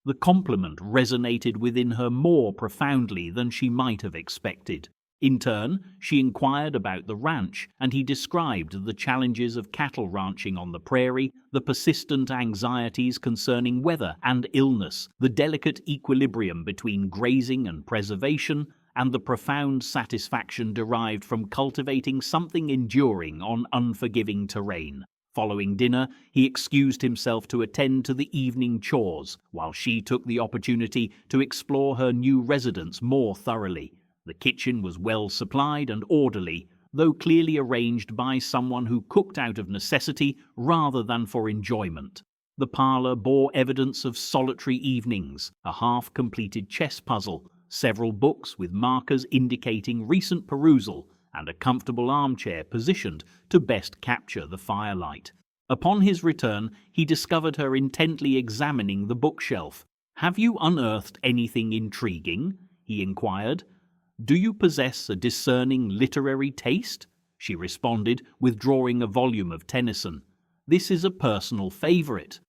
The compliment resonated within her more profoundly than she might have expected. In turn, she inquired about the ranch, and he described the challenges of cattle ranching on the prairie, the persistent anxieties concerning weather and illness, the delicate equilibrium between grazing and preservation, and the profound satisfaction derived from cultivating something enduring on unforgiving terrain. Following dinner, he excused himself to attend to the evening chores, while she took the opportunity to explore her new residence more thoroughly. The kitchen was well supplied and orderly, though clearly arranged by someone who cooked out of necessity rather than for enjoyment. The parlor bore evidence of solitary evenings, a half-completed chess puzzle, several books with markers indicating recent perusal, and a comfortable armchair positioned to best capture the firelight. Upon his return, he discovered her intently examining the bookshelf. "Have you unearthed anything intriguing?" he inquired. "Do you possess a discerning literary taste?" she responded, withdrawing a volume of Tennyson. "This is a personal favorite."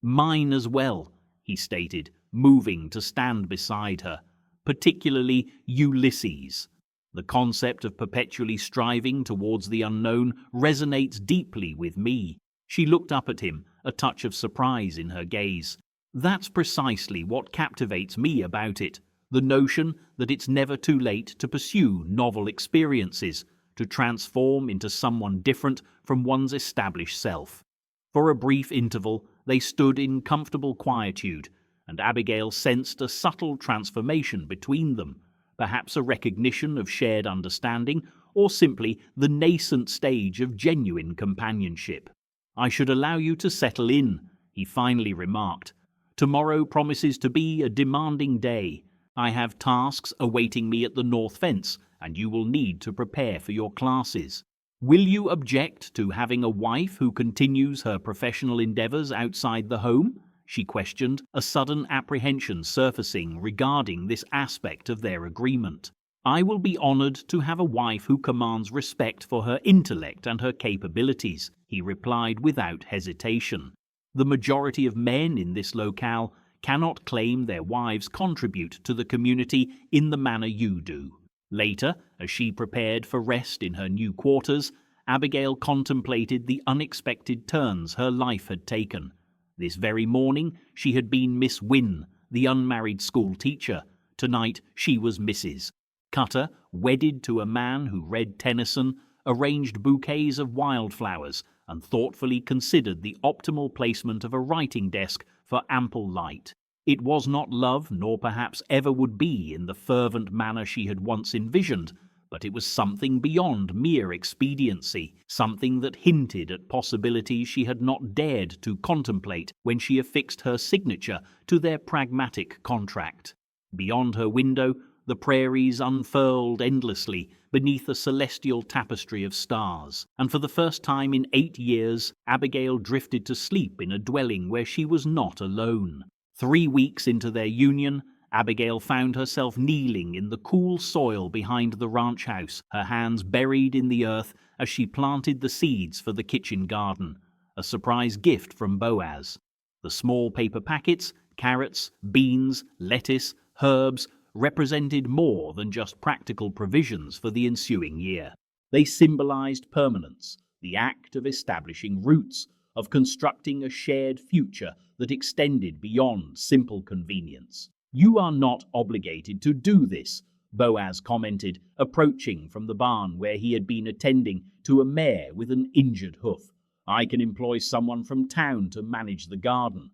"Mine as well," he stated, moving to stand beside her. "Particularly Ulysses. The concept of perpetually striving towards the unknown resonates deeply with me." She looked up at him, a touch of surprise in her gaze. "That's precisely what captivates me about it. The notion that it's never too late to pursue novel experiences, to transform into someone different from one's established self." For a brief interval, they stood in comfortable quietude, and Abigail sensed a subtle transformation between them, perhaps a recognition of shared understanding, or simply the nascent stage of genuine companionship. "I should allow you to settle in," he finally remarked. "Tomorrow promises to be a demanding day. I have tasks awaiting me at the north fence, and you will need to prepare for your classes." "Will you object to having a wife who continues her professional endeavors outside the home?" she questioned, a sudden apprehension surfacing regarding this aspect of their agreement. "I will be honored to have a wife who commands respect for her intellect and her capabilities," he replied without hesitation. "The majority of men in this locale cannot claim their wives contribute to the community in the manner you do." Later, as she prepared for rest in her new quarters, Abigail contemplated the unexpected turns her life had taken. This very morning, she had been Miss Wynne, the unmarried school teacher. Tonight, she was Mrs. Cutter, wedded to a man who read Tennyson, arranged bouquets of wildflowers, and thoughtfully considered the optimal placement of a writing desk for ample light. It was not love, nor perhaps ever would be in the fervent manner she had once envisioned, but it was something beyond mere expediency, something that hinted at possibilities she had not dared to contemplate when she affixed her signature to their pragmatic contract. Beyond her window, The prairies unfurled endlessly beneath a celestial tapestry of stars, and for the first time in 8 years, Abigail drifted to sleep in a dwelling where she was not alone. 3 weeks into their union, Abigail found herself kneeling in the cool soil behind the ranch house, her hands buried in the earth as she planted the seeds for the kitchen garden, a surprise gift from Boaz. The small paper packets, carrots, beans, lettuce, herbs, represented more than just practical provisions for the ensuing year. They symbolized permanence, the act of establishing roots, of constructing a shared future that extended beyond simple convenience. "You are not obligated to do this," Boaz commented, approaching from the barn where he had been attending to a mare with an injured hoof. "I can employ someone from town to manage the garden."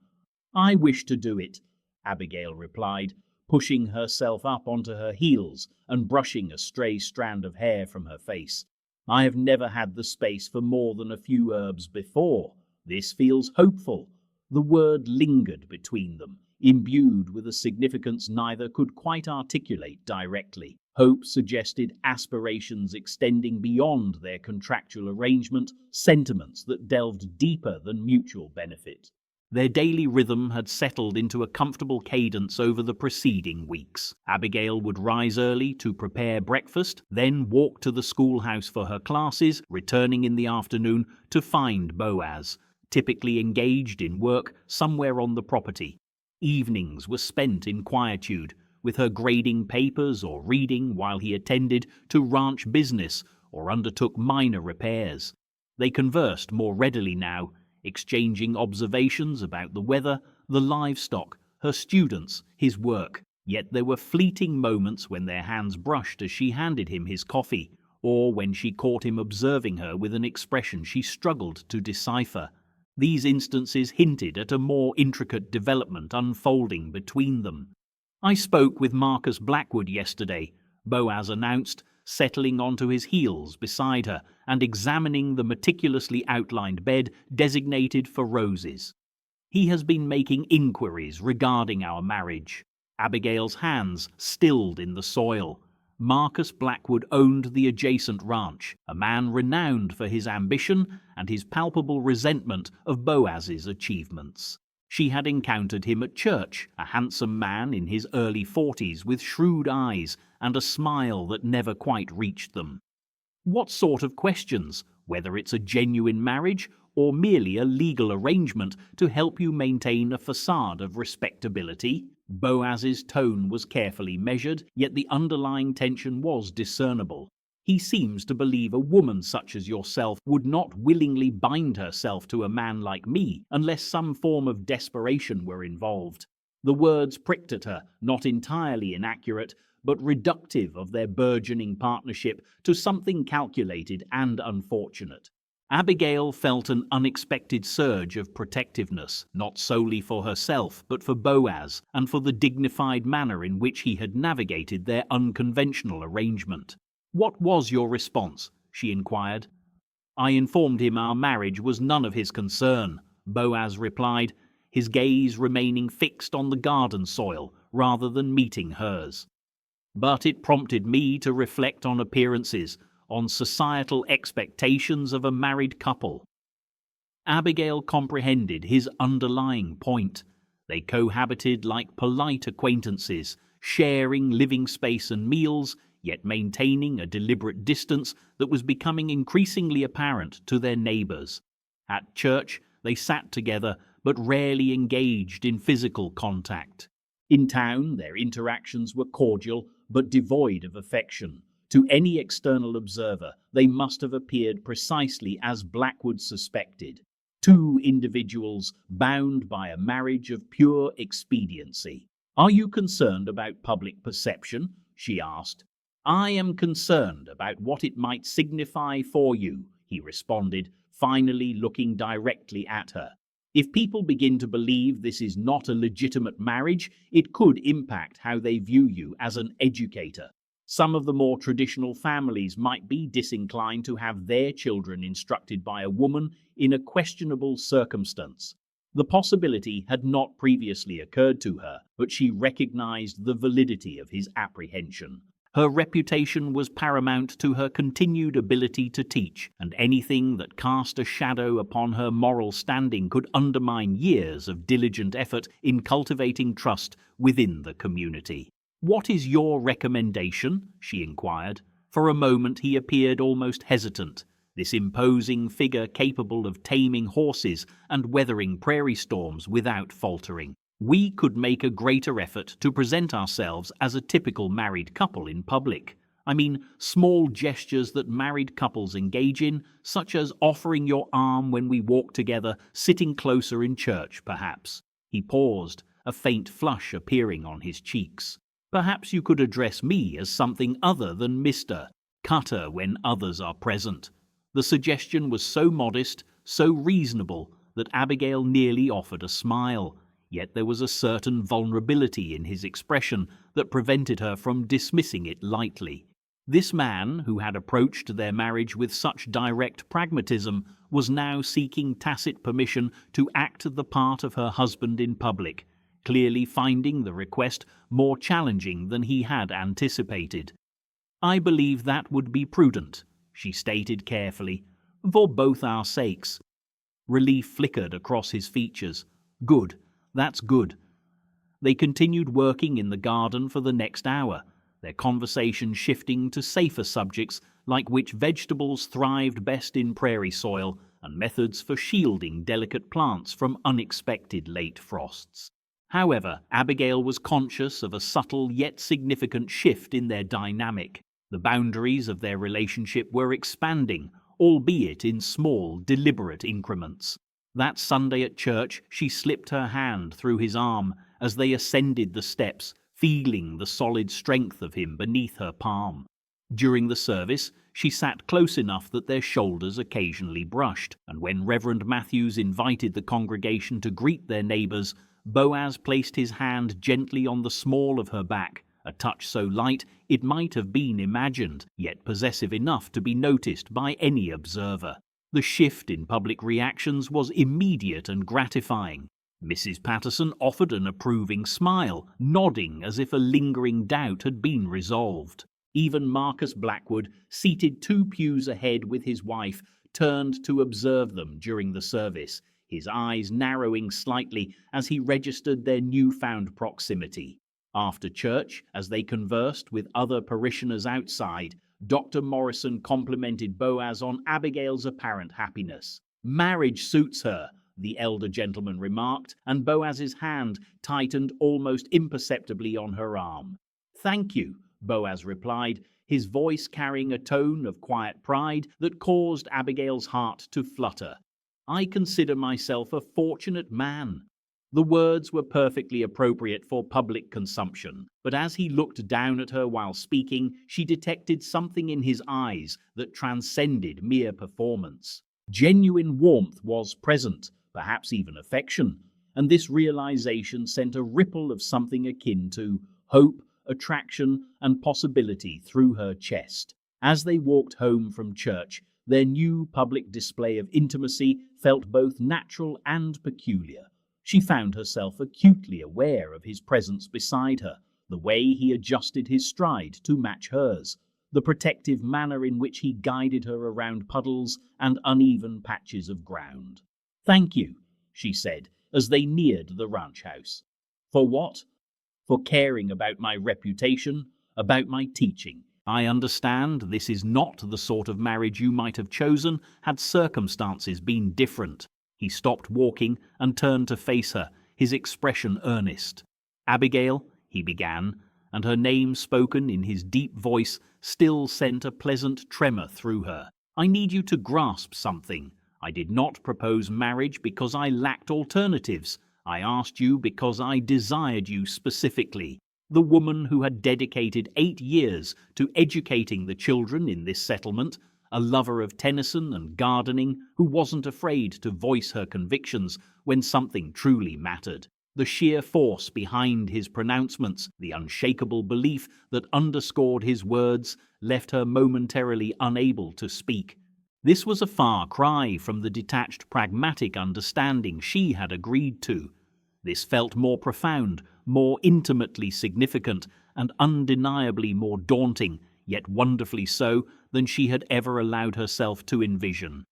"I wish to do it," Abigail replied, pushing herself up onto her heels and brushing a stray strand of hair from her face. "I have never had the space for more than a few herbs before. This feels hopeful." The word lingered between them, imbued with a significance neither could quite articulate directly. Hope suggested aspirations extending beyond their contractual arrangement, sentiments that delved deeper than mutual benefit. Their daily rhythm had settled into a comfortable cadence over the preceding weeks. Abigail would rise early to prepare breakfast, then walk to the schoolhouse for her classes, returning in the afternoon to find Boaz, typically engaged in work somewhere on the property. Evenings were spent in quietude, with her grading papers or reading while he attended to ranch business or undertook minor repairs. They conversed more readily now, exchanging observations about the weather, the livestock, her students, his work. Yet there were fleeting moments when their hands brushed as she handed him his coffee, or when she caught him observing her with an expression she struggled to decipher. These instances hinted at a more intricate development unfolding between them. "I spoke with Marcus Blackwood yesterday," Boaz announced, settling onto his heels beside her and examining the meticulously outlined bed designated for roses. "He has been making inquiries regarding our marriage." Abigail's hands stilled in the soil. Marcus Blackwood owned the adjacent ranch, a man renowned for his ambition and his palpable resentment of Boaz's achievements. She had encountered him at church, a handsome man in his early 40s with shrewd eyes and a smile that never quite reached them. "What sort of questions? Whether it's a genuine marriage or merely a legal arrangement to help you maintain a facade of respectability?" Boaz's tone was carefully measured, yet the underlying tension was discernible. "He seems to believe a woman such as yourself would not willingly bind herself to a man like me unless some form of desperation were involved." The words pricked at her, not entirely inaccurate, but reductive of their burgeoning partnership to something calculated and unfortunate. Abigail felt an unexpected surge of protectiveness, not solely for herself, but for Boaz, and for the dignified manner in which he had navigated their unconventional arrangement. "What was your response?" she inquired. "I informed him our marriage was none of his concern," Boaz replied, his gaze remaining fixed on the garden soil rather than meeting hers. "But it prompted me to reflect on appearances, on societal expectations of a married couple." Abigail comprehended his underlying point. They cohabited like polite acquaintances, sharing living space and meals, yet maintaining a deliberate distance that was becoming increasingly apparent to their neighbors. At church, they sat together, but rarely engaged in physical contact. In town, their interactions were cordial, but devoid of affection. To any external observer, they must have appeared precisely as Blackwood suspected. Two individuals bound by a marriage of pure expediency. "Are you concerned about public perception?" she asked. "I am concerned about what it might signify for you," he responded, finally looking directly at her. "If people begin to believe this is not a legitimate marriage, it could impact how they view you as an educator. Some of the more traditional families might be disinclined to have their children instructed by a woman in a questionable circumstance." The possibility had not previously occurred to her, but she recognized the validity of his apprehension. Her reputation was paramount to her continued ability to teach, and anything that cast a shadow upon her moral standing could undermine years of diligent effort in cultivating trust within the community. "What is your recommendation?" she inquired. For a moment he appeared almost hesitant. This imposing figure capable of taming horses and weathering prairie storms without faltering. "We could make a greater effort to present ourselves as a typical married couple in public. I mean, small gestures that married couples engage in, such as offering your arm when we walk together, sitting closer in church, perhaps." He paused, a faint flush appearing on his cheeks. "Perhaps you could address me as something other than Mr. Cutter when others are present." The suggestion was so modest, so reasonable, that Abigail nearly offered a smile. Yet there was a certain vulnerability in his expression that prevented her from dismissing it lightly. This man, who had approached their marriage with such direct pragmatism, was now seeking tacit permission to act the part of her husband in public, clearly finding the request more challenging than he had anticipated. "I believe that would be prudent," she stated carefully, "for both our sakes." Relief flickered across his features. "Good. That's good." They continued working in the garden for the next hour, their conversation shifting to safer subjects like which vegetables thrived best in prairie soil and methods for shielding delicate plants from unexpected late frosts. However, Abigail was conscious of a subtle yet significant shift in their dynamic. The boundaries of their relationship were expanding, albeit in small, deliberate increments. That Sunday at church, she slipped her hand through his arm as they ascended the steps, feeling the solid strength of him beneath her palm. During the service, she sat close enough that their shoulders occasionally brushed, and when Reverend Matthews invited the congregation to greet their neighbors, Boaz placed his hand gently on the small of her back, a touch so light it might have been imagined, yet possessive enough to be noticed by any observer. The shift in public reactions was immediate and gratifying. Mrs. Patterson offered an approving smile, nodding as if a lingering doubt had been resolved. Even Marcus Blackwood, seated 2 pews ahead with his wife, turned to observe them during the service, his eyes narrowing slightly as he registered their newfound proximity. After church, as they conversed with other parishioners outside, Dr. Morrison complimented Boaz on Abigail's apparent happiness. "Marriage suits her," the elder gentleman remarked, and Boaz's hand tightened almost imperceptibly on her arm. "Thank you," Boaz replied, his voice carrying a tone of quiet pride that caused Abigail's heart to flutter. "I consider myself a fortunate man." The words were perfectly appropriate for public consumption, but as he looked down at her while speaking, she detected something in his eyes that transcended mere performance. Genuine warmth was present, perhaps even affection, and this realization sent a ripple of something akin to hope, attraction, and possibility through her chest. As they walked home from church, their new public display of intimacy felt both natural and peculiar. She found herself acutely aware of his presence beside her, the way he adjusted his stride to match hers, the protective manner in which he guided her around puddles and uneven patches of ground. "Thank you," she said, as they neared the ranch house. "For what?" "For caring about my reputation, about my teaching. I understand this is not the sort of marriage you might have chosen had circumstances been different." He stopped walking and turned to face her, his expression earnest. "Abigail," he began, and her name spoken in his deep voice still sent a pleasant tremor through her. "I need you to grasp something. I did not propose marriage because I lacked alternatives. I asked you because I desired you specifically. The woman who had dedicated 8 years to educating the children in this settlement, a lover of Tennyson and gardening who wasn't afraid to voice her convictions when something truly mattered. The sheer force behind his pronouncements, the unshakable belief that underscored his words, left her momentarily unable to speak. This was a far cry from the detached, pragmatic understanding she had agreed to. This felt more profound, more intimately significant, and undeniably more daunting, yet wonderfully so, than she had ever allowed herself to envision.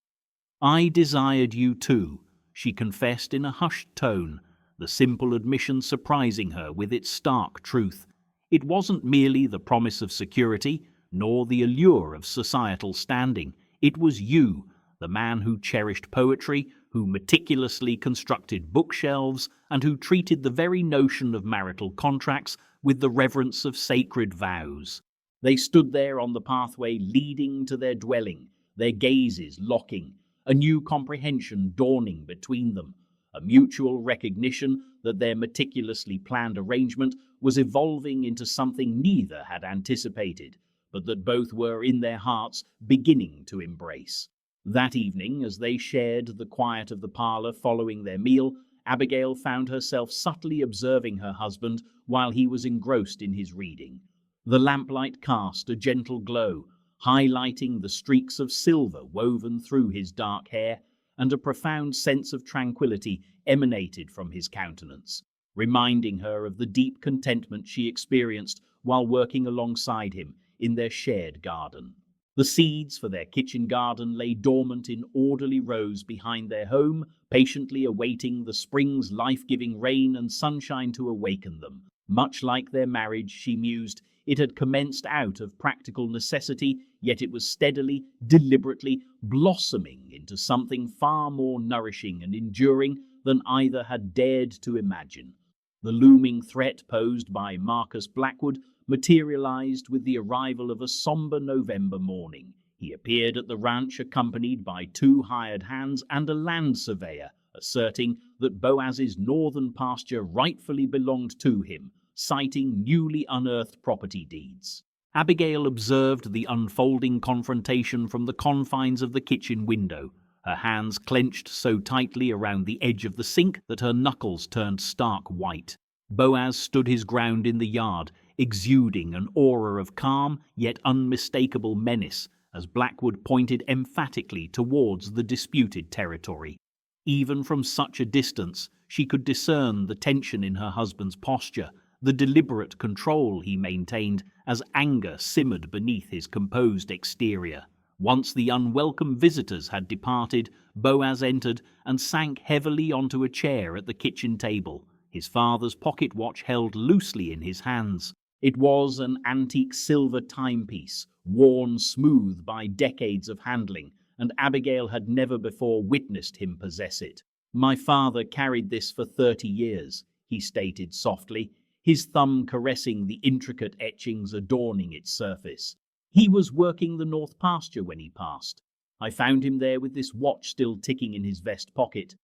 "I desired you too," she confessed in a hushed tone, the simple admission surprising her with its stark truth. It wasn't merely the promise of security, nor the allure of societal standing. It was you, the man who cherished poetry, who meticulously constructed bookshelves, and who treated the very notion of marital contracts with the reverence of sacred vows. They stood there on the pathway leading to their dwelling, their gazes locking, a new comprehension dawning between them, a mutual recognition that their meticulously planned arrangement was evolving into something neither had anticipated, but that both were in their hearts beginning to embrace. That evening, as they shared the quiet of the parlour following their meal, Abigail found herself subtly observing her husband while he was engrossed in his reading. The lamplight cast a gentle glow, highlighting the streaks of silver woven through his dark hair, and a profound sense of tranquillity emanated from his countenance, reminding her of the deep contentment she experienced while working alongside him in their shared garden. The seeds for their kitchen garden lay dormant in orderly rows behind their home, patiently awaiting the spring's life-giving rain and sunshine to awaken them. Much like their marriage, she mused, it had commenced out of practical necessity, yet it was steadily, deliberately blossoming into something far more nourishing and enduring than either had dared to imagine. The looming threat posed by Marcus Blackwood materialized with the arrival of a somber November morning. He appeared at the ranch accompanied by 2 hired hands and a land surveyor, asserting that Boaz's northern pasture rightfully belonged to him, citing newly unearthed property deeds. Abigail observed the unfolding confrontation from the confines of the kitchen window, her hands clenched so tightly around the edge of the sink that her knuckles turned stark white. Boaz stood his ground in the yard, exuding an aura of calm yet unmistakable menace as Blackwood pointed emphatically towards the disputed territory. Even from such a distance, she could discern the tension in her husband's posture, the deliberate control he maintained as anger simmered beneath his composed exterior. Once the unwelcome visitors had departed, Boaz entered and sank heavily onto a chair at the kitchen table, his father's pocket watch held loosely in his hands. It was an antique silver timepiece, worn smooth by decades of handling, and Abigail had never before witnessed him possess it. "My father carried this for 30 years, he stated softly, his thumb caressing the intricate etchings adorning its surface. "He was working the north pasture when he passed. I found him there with this watch still ticking in his vest pocket."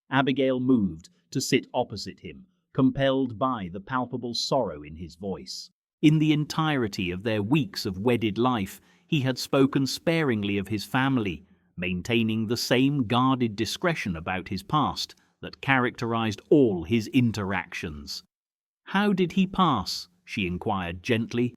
Abigail moved to sit opposite him, compelled by the palpable sorrow in his voice. In the entirety of their weeks of wedded life, he had spoken sparingly of his family, maintaining the same guarded discretion about his past that characterized all his interactions. "How did he pass?" she inquired gently.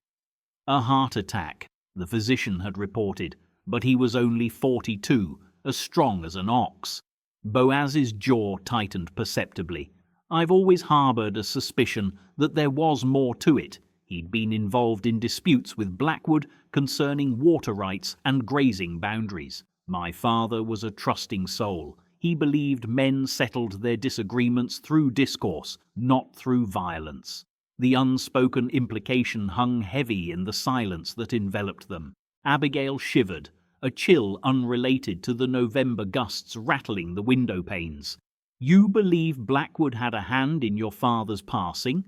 "A heart attack," the physician had reported, "but he was only 42, as strong as an ox." Boaz's jaw tightened perceptibly. "I've always harbored a suspicion that there was more to it. He'd been involved in disputes with Blackwood concerning water rights and grazing boundaries. My father was a trusting soul. He believed men settled their disagreements through discourse, not through violence." The unspoken implication hung heavy in the silence that enveloped them. Abigail shivered, a chill unrelated to the November gusts rattling the window panes. "You believe Blackwood had a hand in your father's passing?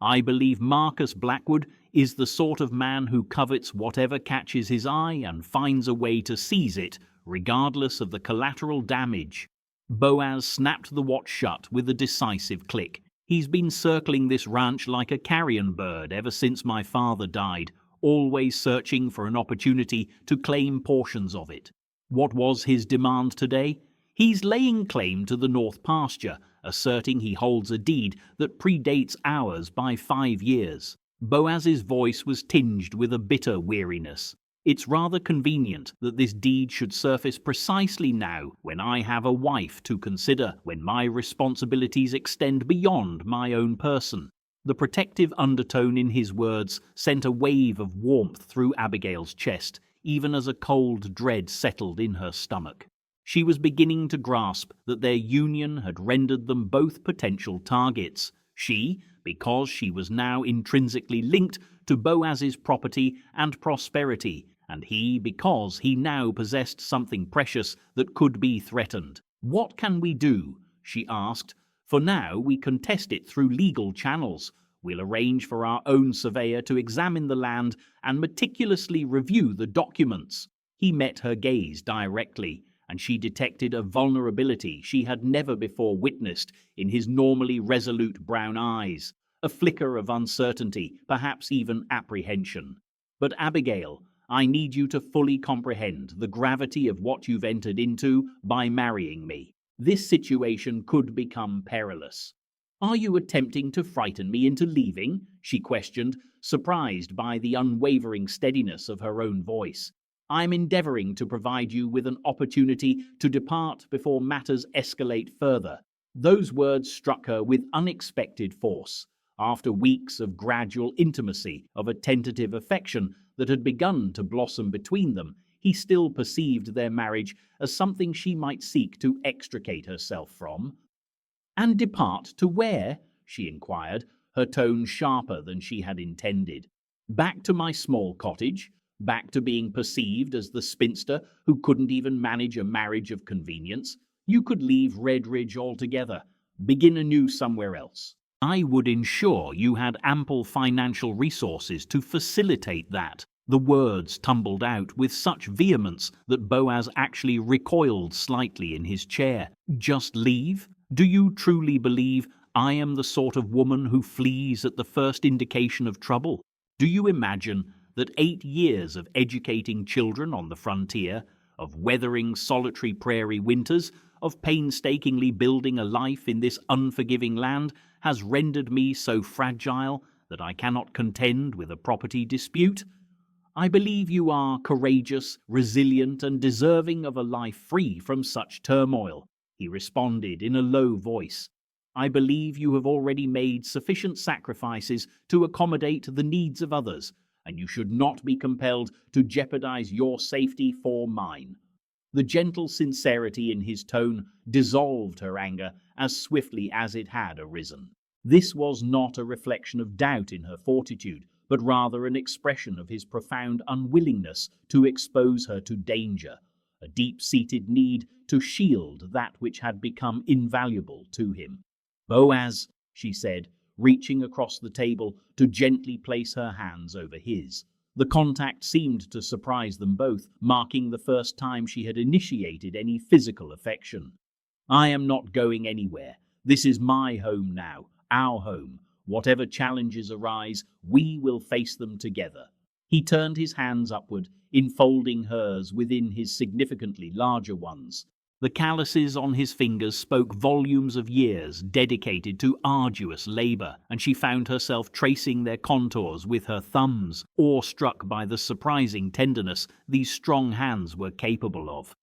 I believe Marcus Blackwood is the sort of man who covets whatever catches his eye and finds a way to seize it, regardless of the collateral damage." Boaz snapped the watch shut with a decisive click. "He's been circling this ranch like a carrion bird ever since my father died, always searching for an opportunity to claim portions of it. What was his demand today? He's laying claim to the north pasture, asserting he holds a deed that predates ours by 5 years. Boaz's voice was tinged with a bitter weariness. It's rather convenient that this deed should surface precisely now when I have a wife to consider, when my responsibilities extend beyond my own person. The protective undertone in his words sent a wave of warmth through Abigail's chest, even as a cold dread settled in her stomach. She was beginning to grasp that their union had rendered them both potential targets. She, because she was now intrinsically linked to Boaz's property and prosperity, and he because he now possessed something precious that could be threatened. "What can we do?" she asked. "For now we contest it through legal channels. We'll arrange for our own surveyor to examine the land and meticulously review the documents." He met her gaze directly, and she detected a vulnerability she had never before witnessed in his normally resolute brown eyes, a flicker of uncertainty, perhaps even apprehension. "But Abigail, I need you to fully comprehend the gravity of what you've entered into by marrying me. This situation could become perilous." "Are you attempting to frighten me into leaving?" she questioned, surprised by the unwavering steadiness of her own voice. "I'm endeavoring to provide you with an opportunity to depart before matters escalate further." Those words struck her with unexpected force. After weeks of gradual intimacy, of a tentative affection that had begun to blossom between them, he still perceived their marriage as something she might seek to extricate herself from. "And depart to where?" she inquired, her tone sharper than she had intended. "Back to my small cottage, back to being perceived as the spinster who couldn't even manage a marriage of convenience. You could leave Redridge altogether, begin anew somewhere else. I would ensure you had ample financial resources to facilitate that." The words tumbled out with such vehemence that Boaz actually recoiled slightly in his chair. "Just leave? Do you truly believe I am the sort of woman who flees at the first indication of trouble? Do you imagine that 8 years of educating children on the frontier, of weathering solitary prairie winters, of painstakingly building a life in this unforgiving land has rendered me so fragile that I cannot contend with a property dispute? I believe you are courageous, resilient, and deserving of a life free from such turmoil," he responded in a low voice. "I believe you have already made sufficient sacrifices to accommodate the needs of others, and you should not be compelled to jeopardize your safety for mine." The gentle sincerity in his tone dissolved her anger as swiftly as it had arisen. This was not a reflection of doubt in her fortitude, but rather an expression of his profound unwillingness to expose her to danger, a deep-seated need to shield that which had become invaluable to him. "Boaz," she said, reaching across the table to gently place her hands over his. The contact seemed to surprise them both, marking the first time she had initiated any physical affection. "I am not going anywhere. This is my home now, our home. Whatever challenges arise, we will face them together." He turned his hands upward, enfolding hers within his significantly larger ones. The calluses on his fingers spoke volumes of years dedicated to arduous labor, and she found herself tracing their contours with her thumbs, awestruck by the surprising tenderness these strong hands were capable of.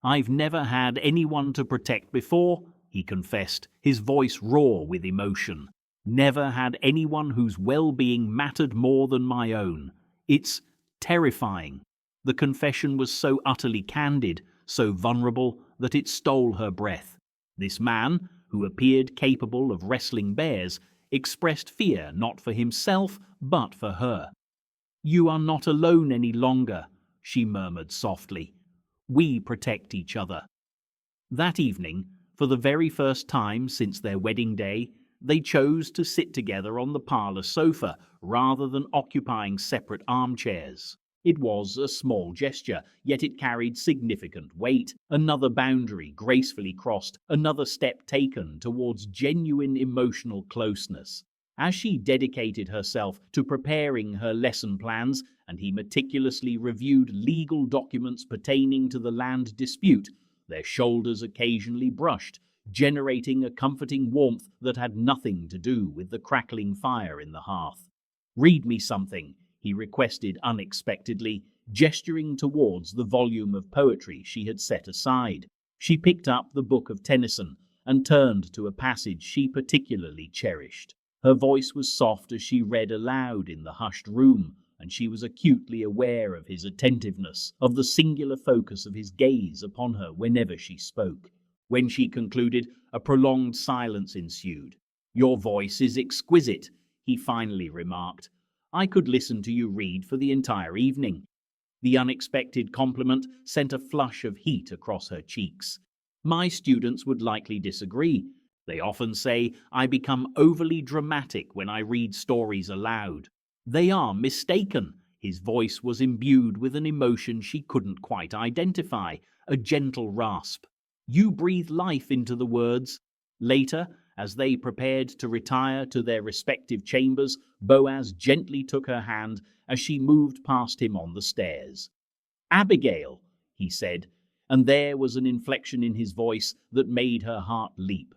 "I've never had anyone to protect before," he confessed, his voice raw with emotion. "Never had anyone whose well-being mattered more than my own. It's terrifying." The confession was so utterly candid, so vulnerable, that it stole her breath. This man, who appeared capable of wrestling bears, expressed fear not for himself, but for her. "You are not alone any longer," she murmured softly. "We protect each other." That evening, for the very first time since their wedding day, they chose to sit together on the parlor sofa rather than occupying separate armchairs. It was a small gesture, yet it carried significant weight. Another boundary gracefully crossed, another step taken towards genuine emotional closeness. As she dedicated herself to preparing her lesson plans and he meticulously reviewed legal documents pertaining to the land dispute, their shoulders occasionally brushed, generating a comforting warmth that had nothing to do with the crackling fire in the hearth. "Read me something," he requested unexpectedly, gesturing towards the volume of poetry she had set aside. She picked up the book of Tennyson and turned to a passage she particularly cherished. Her voice was soft as she read aloud in the hushed room, and she was acutely aware of his attentiveness, of the singular focus of his gaze upon her whenever she spoke. When she concluded, a prolonged silence ensued. "Your voice is exquisite," he finally remarked. "I could listen to you read for the entire evening." The unexpected compliment sent a flush of heat across her cheeks. "My students would likely disagree. They often say I become overly dramatic when I read stories aloud." "They are mistaken." His voice was imbued with an emotion she couldn't quite identify, a gentle rasp. "You breathe life into the words." Later, as they prepared to retire to their respective chambers, Boaz gently took her hand as she moved past him on the stairs. "Abigail," he said, and there was an inflection in his voice that made her heart leap.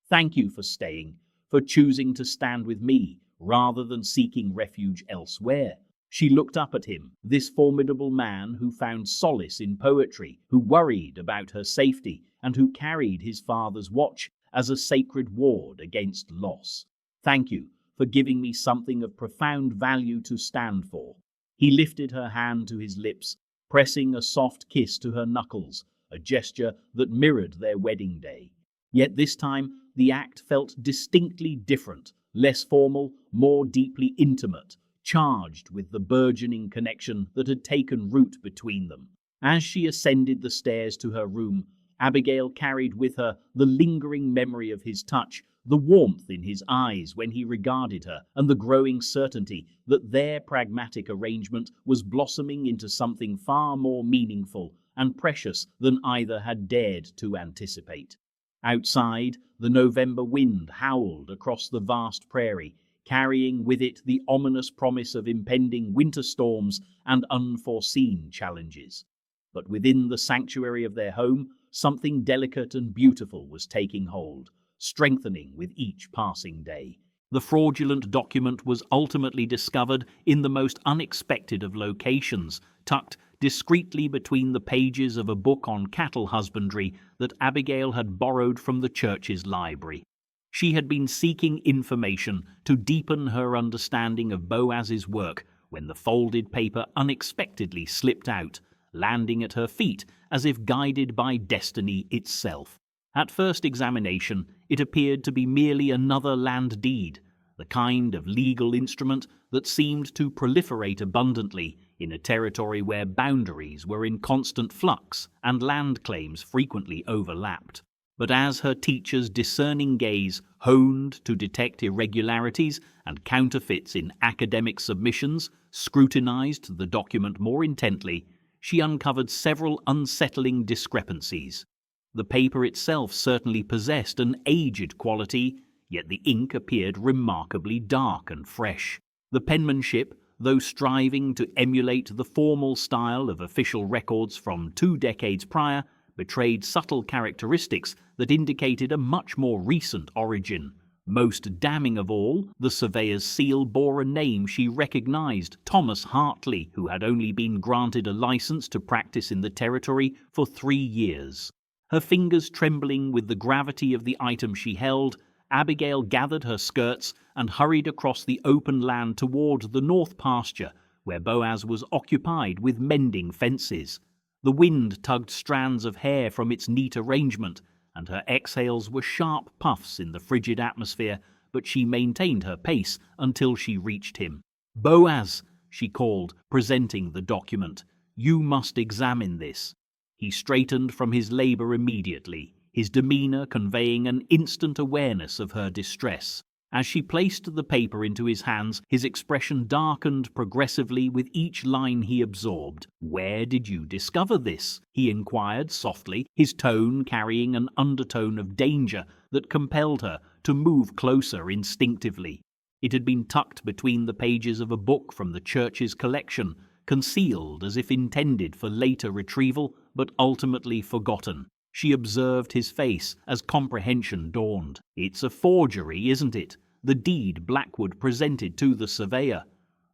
"Thank you for staying, for choosing to stand with me rather than seeking refuge elsewhere." She looked up at him, this formidable man who found solace in poetry, who worried about her safety, and who carried his father's watch as a sacred ward against loss. "Thank you for giving me something of profound value to stand for." He lifted her hand to his lips, pressing a soft kiss to her knuckles, a gesture that mirrored their wedding day. Yet this time the act felt distinctly different, less formal, more deeply intimate, charged with the burgeoning connection that had taken root between them. As she ascended the stairs to her room, Abigail carried with her the lingering memory of his touch, the warmth in his eyes when he regarded her, and the growing certainty that their pragmatic arrangement was blossoming into something far more meaningful and precious than either had dared to anticipate. Outside, the November wind howled across the vast prairie, carrying with it the ominous promise of impending winter storms and unforeseen challenges. But within the sanctuary of their home, something delicate and beautiful was taking hold, strengthening with each passing day. The fraudulent document was ultimately discovered in the most unexpected of locations, tucked discreetly between the pages of a book on cattle husbandry that Abigail had borrowed from the church's library. She had been seeking information to deepen her understanding of Boaz's work when the folded paper unexpectedly slipped out, landing at her feet as if guided by destiny itself. At first examination, it appeared to be merely another land deed, the kind of legal instrument that seemed to proliferate abundantly in a territory where boundaries were in constant flux and land claims frequently overlapped. But as her teacher's discerning gaze honed to detect irregularities and counterfeits in academic submissions, scrutinized the document more intently, she uncovered several unsettling discrepancies. The paper itself certainly possessed an aged quality, yet the ink appeared remarkably dark and fresh. The penmanship, though striving to emulate the formal style of official records from 2 decades prior, betrayed subtle characteristics that indicated a much more recent origin. Most damning of all, the surveyor's seal bore a name she recognized, Thomas Hartley, who had only been granted a license to practice in the territory for 3 years. Her fingers trembling with the gravity of the item she held, Abigail gathered her skirts and hurried across the open land toward the north pasture, where Boaz was occupied with mending fences. The wind tugged strands of hair from its neat arrangement, and her exhales were sharp puffs in the frigid atmosphere, but she maintained her pace until she reached him. "Boaz," she called, presenting the document, "you must examine this." He straightened from his labor immediately, his demeanor conveying an instant awareness of her distress. As she placed the paper into his hands, his expression darkened progressively with each line he absorbed. "Where did you discover this?" he inquired softly, his tone carrying an undertone of danger that compelled her to move closer instinctively. It had been tucked between the pages of a book from the church's collection, concealed as if intended for later retrieval, but ultimately forgotten. She observed his face as comprehension dawned. "It's a forgery, isn't it? The deed Blackwood presented to the surveyor."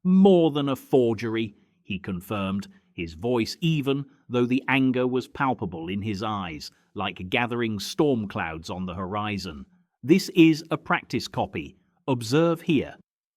"More than a forgery," he confirmed, his voice even, though the anger was palpable in his eyes, like gathering storm clouds on the horizon. "This is a practice copy. Observe here."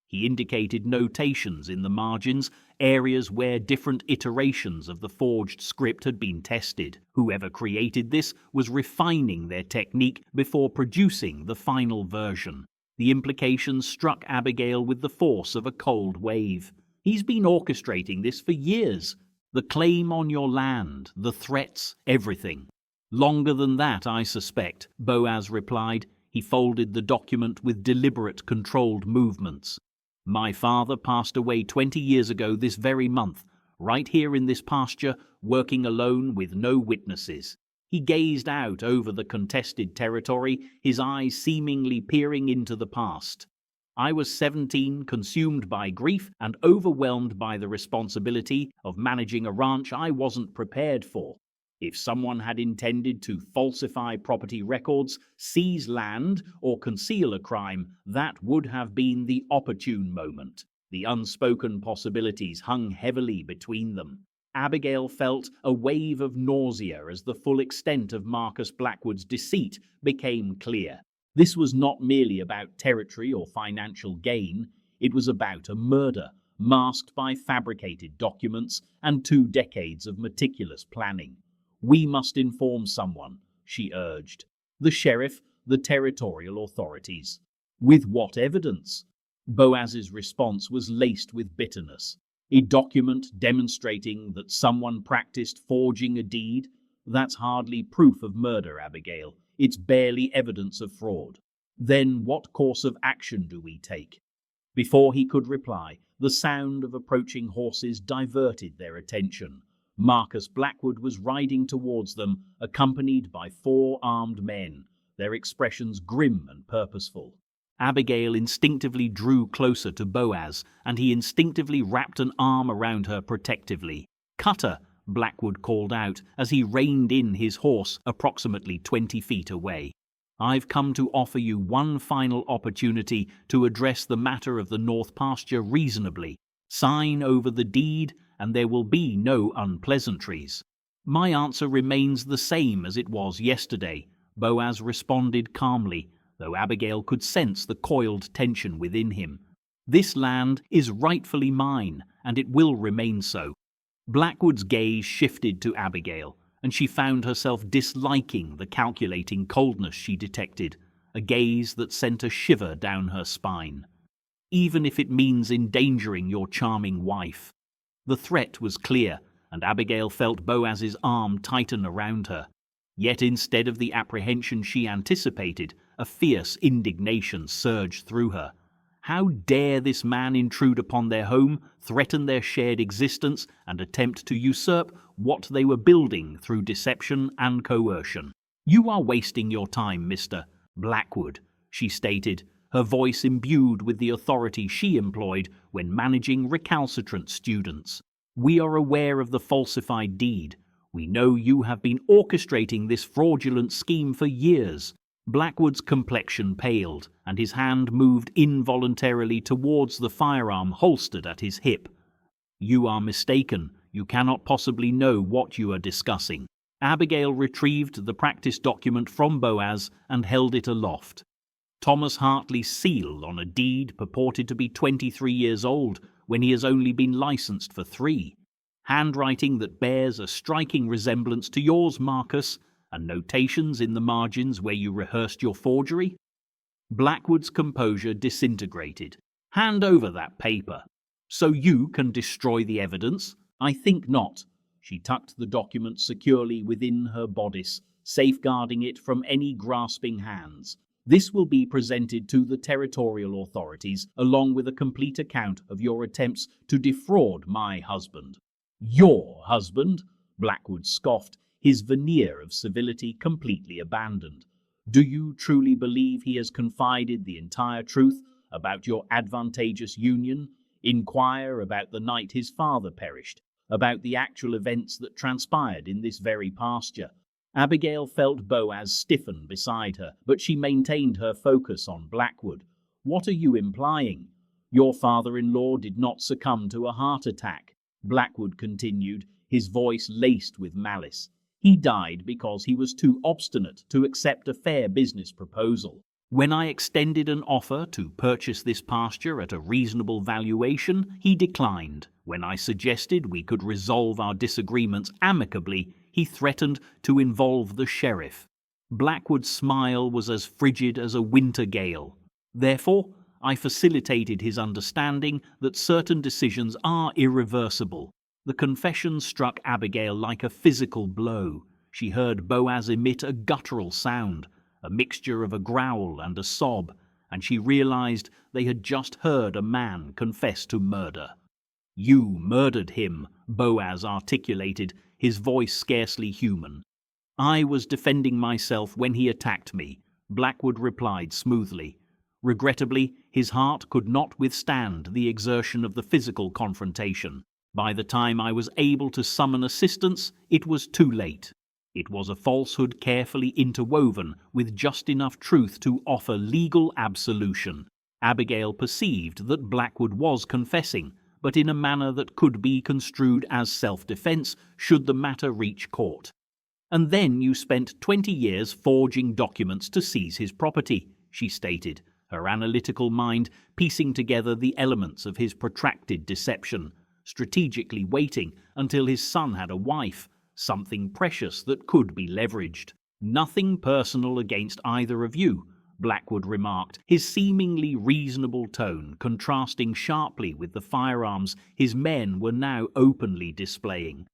He indicated notations in the margins, areas where different iterations of the forged script had been tested. Whoever created this was refining their technique before producing the final version. The implications struck Abigail with the force of a cold wave. "He's been orchestrating this for years. The claim on your land, the threats, everything." "Longer than that, I suspect," Boaz replied. He folded the document with deliberate, controlled movements. "My father passed away 20 years ago this very month, right here in this pasture, working alone with no witnesses." He gazed out over the contested territory, his eyes seemingly peering into the past. "I was 17, consumed by grief and overwhelmed by the responsibility of managing a ranch I wasn't prepared for. If someone had intended to falsify property records, seize land, or conceal a crime, that would have been the opportune moment. The unspoken possibilities hung heavily between them. Abigail felt a wave of nausea as the full extent of Marcus Blackwood's deceit became clear. This was not merely about territory or financial gain. It was about a murder, masked by fabricated documents and 2 decades of meticulous planning. "We must inform someone," she urged. "The sheriff, the territorial authorities." "With what evidence?" Boaz's response was laced with bitterness. "A document demonstrating that someone practiced forging a deed? That's hardly proof of murder, Abigail. It's barely evidence of fraud." "Then what course of action do we take?" Before he could reply, the sound of approaching horses diverted their attention. Marcus Blackwood was riding towards them, accompanied by 4 armed men, their expressions grim and purposeful. Abigail instinctively drew closer to Boaz, and he instinctively wrapped an arm around her protectively. "Cutter," Blackwood called out as he reined in his horse approximately 20 feet away. "I've come to offer you one final opportunity to address the matter of the North Pasture reasonably. Sign over the deed, and there will be no unpleasantries." "My answer remains the same as it was yesterday," Boaz responded calmly, though Abigail could sense the coiled tension within him. "This land is rightfully mine, and it will remain so." Blackwood's gaze shifted to Abigail, and she found herself disliking the calculating coldness she detected, a gaze that sent a shiver down her spine. "Even if it means endangering your charming wife." The threat was clear, and Abigail felt Boaz's arm tighten around her. Yet instead of the apprehension she anticipated, a fierce indignation surged through her. How dare this man intrude upon their home, threaten their shared existence, and attempt to usurp what they were building through deception and coercion? "You are wasting your time, Mr. Blackwood," she stated, her voice imbued with the authority she employed when managing recalcitrant students. "We are aware of the falsified deed. We know you have been orchestrating this fraudulent scheme for years." Blackwood's complexion paled, and his hand moved involuntarily towards the firearm holstered at his hip. "You are mistaken. You cannot possibly know what you are discussing." Abigail retrieved the practice document from Boaz and held it aloft. Thomas Hartley's seal on a deed purported to be 23 years old when he has only been licensed for 3. Handwriting that bears a striking resemblance to yours, Marcus, and notations in the margins where you rehearsed your forgery. Blackwood's composure disintegrated. "Hand over that paper." "So you can destroy the evidence?" "I think not." She tucked the document securely within her bodice, safeguarding it from any grasping hands. "This will be presented to the territorial authorities, along with a complete account of your attempts to defraud my husband." "Your husband?" Blackwood scoffed, his veneer of civility completely abandoned. "Do you truly believe he has confided the entire truth about your advantageous union? Inquire about the night his father perished, about the actual events that transpired in this very pasture." Abigail felt Boaz stiffen beside her, but she maintained her focus on Blackwood. "What are you implying?" "Your father-in-law did not succumb to a heart attack," Blackwood continued, his voice laced with malice. He died because he was too obstinate to accept a fair business proposal. When I extended an offer to purchase this pasture at a reasonable valuation, he declined. When I suggested we could resolve our disagreements amicably, he threatened to involve the sheriff. Blackwood's smile was as frigid as a winter gale. Therefore, I facilitated his understanding that certain decisions are irreversible. The confession struck Abigail like a physical blow. She heard Boaz emit a guttural sound, a mixture of a growl and a sob, and she realized they had just heard a man confess to murder. "You murdered him," Boaz articulated, his voice scarcely human. "I was defending myself when he attacked me," Blackwood replied smoothly. Regrettably, his heart could not withstand the exertion of the physical confrontation. By the time I was able to summon assistance, it was too late. It was a falsehood carefully interwoven with just enough truth to offer legal absolution. Abigail perceived that Blackwood was confessing, but in a manner that could be construed as self-defense should the matter reach court. "And then you spent 20 years forging documents to seize his property," she stated, her analytical mind piecing together the elements of his protracted deception, strategically waiting until his son had a wife, something precious that could be leveraged. "Nothing personal against either of you," Blackwood remarked, his seemingly reasonable tone contrasting sharply with the firearms his men were now openly displaying.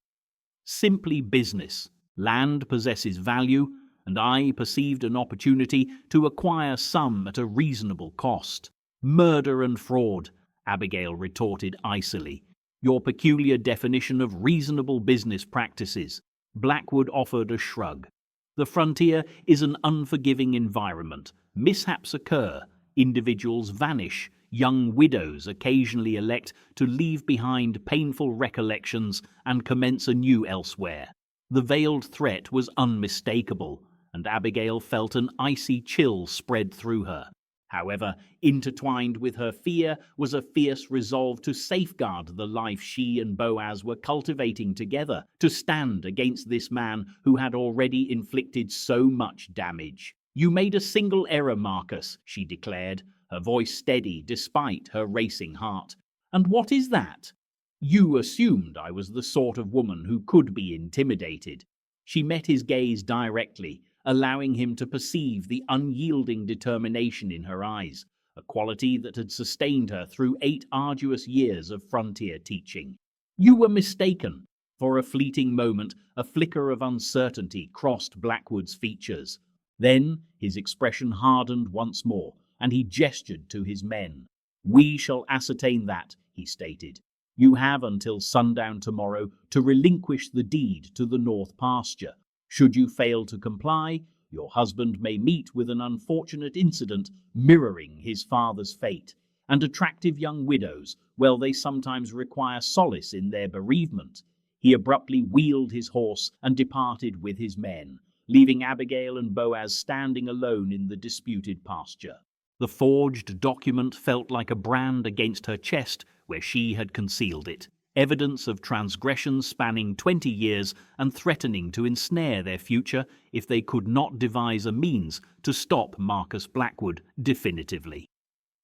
"Simply business. Land possesses value, and I perceived an opportunity to acquire some at a reasonable cost." "Murder and fraud," Abigail retorted icily. "Your peculiar definition of reasonable business practices." Blackwood offered a shrug. "The frontier is an unforgiving environment. Mishaps occur, individuals vanish, young widows occasionally elect to leave behind painful recollections and commence anew elsewhere." The veiled threat was unmistakable, and Abigail felt an icy chill spread through her. However, intertwined with her fear was a fierce resolve to safeguard the life she and Boaz were cultivating together, to stand against this man who had already inflicted so much damage. "You made a single error, Marcus," she declared, her voice steady despite her racing heart. "And what is that?" "You assumed I was the sort of woman who could be intimidated." She met his gaze directly, allowing him to perceive the unyielding determination in her eyes, a quality that had sustained her through 8 arduous years of frontier teaching. "You were mistaken." For a fleeting moment, a flicker of uncertainty crossed Blackwood's features. Then his expression hardened once more, and he gestured to his men. "We shall ascertain that," he stated. "You have until sundown tomorrow to relinquish the deed to the north pasture. Should you fail to comply, your husband may meet with an unfortunate incident mirroring his father's fate. And attractive young widows, well, they sometimes require solace in their bereavement." He abruptly wheeled his horse and departed with his men, leaving Abigail and Boaz standing alone in the disputed pasture. The forged document felt like a brand against her chest where she had concealed it. Evidence of transgressions spanning 20 years and threatening to ensnare their future if they could not devise a means to stop Marcus Blackwood definitively.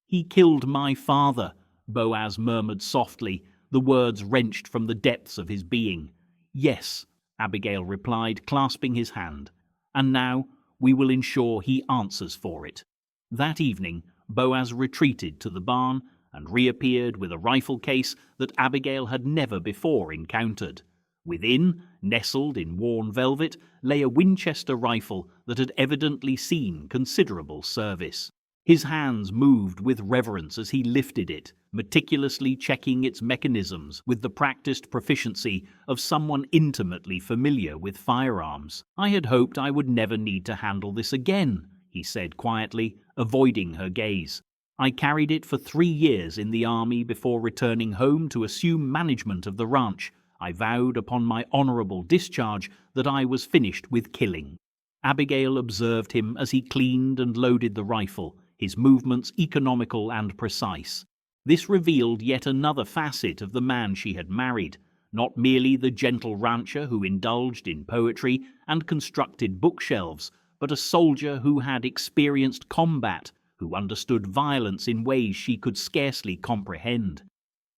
"He killed my father," Boaz murmured softly, the words wrenched from the depths of his being. "Yes," Abigail replied, clasping his hand. "And now we will ensure he answers for it." That evening, Boaz retreated to the barn and reappeared with a rifle case that Abigail had never before encountered. Within, nestled in worn velvet, lay a Winchester rifle that had evidently seen considerable service. His hands moved with reverence as he lifted it, meticulously checking its mechanisms with the practiced proficiency of someone intimately familiar with firearms. "I had hoped I would never need to handle this again," he said quietly, avoiding her gaze. "I carried it for 3 years in the army before returning home to assume management of the ranch. I vowed upon my honorable discharge that I was finished with killing." Abigail observed him as he cleaned and loaded the rifle, his movements economical and precise. This revealed yet another facet of the man she had married, not merely the gentle rancher who indulged in poetry and constructed bookshelves, but a soldier who had experienced combat, who understood violence in ways she could scarcely comprehend.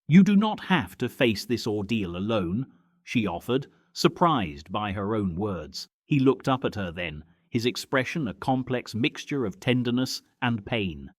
"You do not have to face this ordeal alone," she offered, surprised by her own words. He looked up at her then, his expression a complex mixture of tenderness and pain.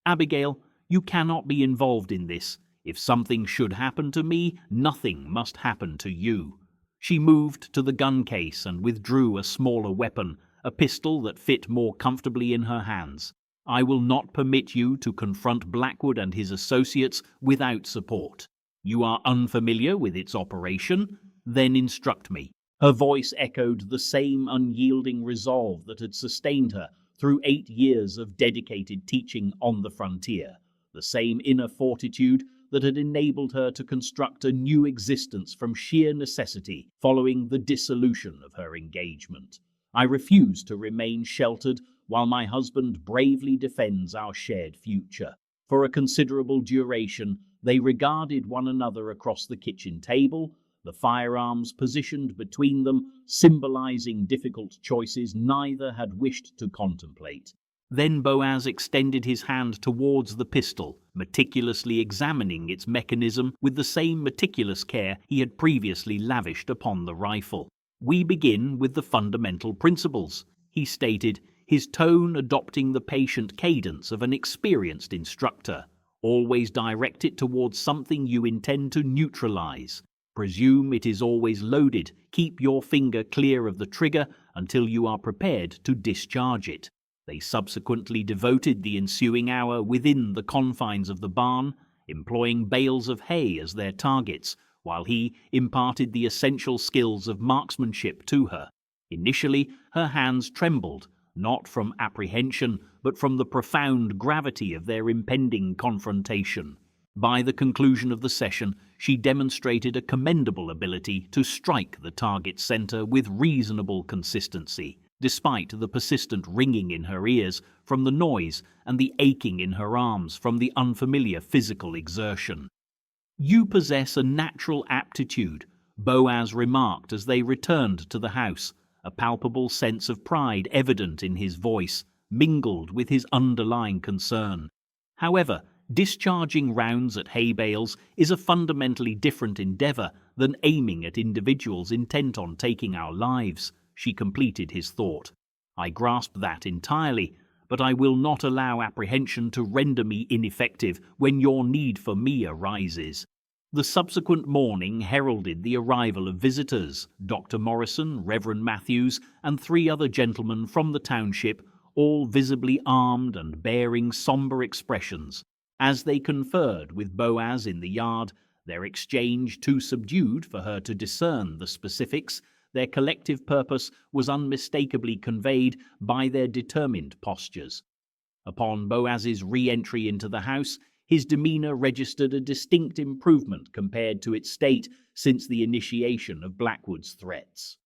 "Abigail, you cannot be involved in this. If something should happen to me, nothing must happen to you." She moved to the gun case and withdrew a smaller weapon, a pistol that fit more comfortably in her hands. "I will not permit you to confront Blackwood and his associates without support. You are unfamiliar with its operation? Then instruct me." Her voice echoed the same unyielding resolve that had sustained her through 8 years of dedicated teaching on the frontier, the same inner fortitude that had enabled her to construct a new existence from sheer necessity following the dissolution of her engagement. "I refuse to remain sheltered while my husband bravely defends our shared future." For a considerable duration, they regarded one another across the kitchen table, the firearms positioned between them, symbolizing difficult choices neither had wished to contemplate. Then Boaz extended his hand towards the pistol, meticulously examining its mechanism with the same meticulous care he had previously lavished upon the rifle. "We begin with the fundamental principles," he stated, his tone adopting the patient cadence of an experienced instructor. "Always direct it towards something you intend to neutralize. Presume it is always loaded. Keep your finger clear of the trigger until you are prepared to discharge it." They subsequently devoted the ensuing hour within the confines of the barn, employing bales of hay as their targets, while he imparted the essential skills of marksmanship to her. Initially, her hands trembled, not from apprehension, but from the profound gravity of their impending confrontation. By the conclusion of the session, she demonstrated a commendable ability to strike the target center with reasonable consistency, despite the persistent ringing in her ears from the noise and the aching in her arms from the unfamiliar physical exertion. "You possess a natural aptitude," Boaz remarked as they returned to the house, a palpable sense of pride evident in his voice, mingled with his underlying concern. "However, discharging rounds at hay bales is a fundamentally different endeavor than aiming at individuals intent on taking our lives," she completed his thought. "I grasp that entirely, but I will not allow apprehension to render me ineffective when your need for me arises." The subsequent morning heralded the arrival of visitors, Dr. Morrison, Reverend Matthews, and 3 other gentlemen from the township, all visibly armed and bearing somber expressions. As they conferred with Boaz in the yard, their exchange too subdued for her to discern the specifics, their collective purpose was unmistakably conveyed by their determined postures. Upon Boaz's re-entry into the house, his demeanor registered a distinct improvement compared to its state since the initiation of Blackwood's threats.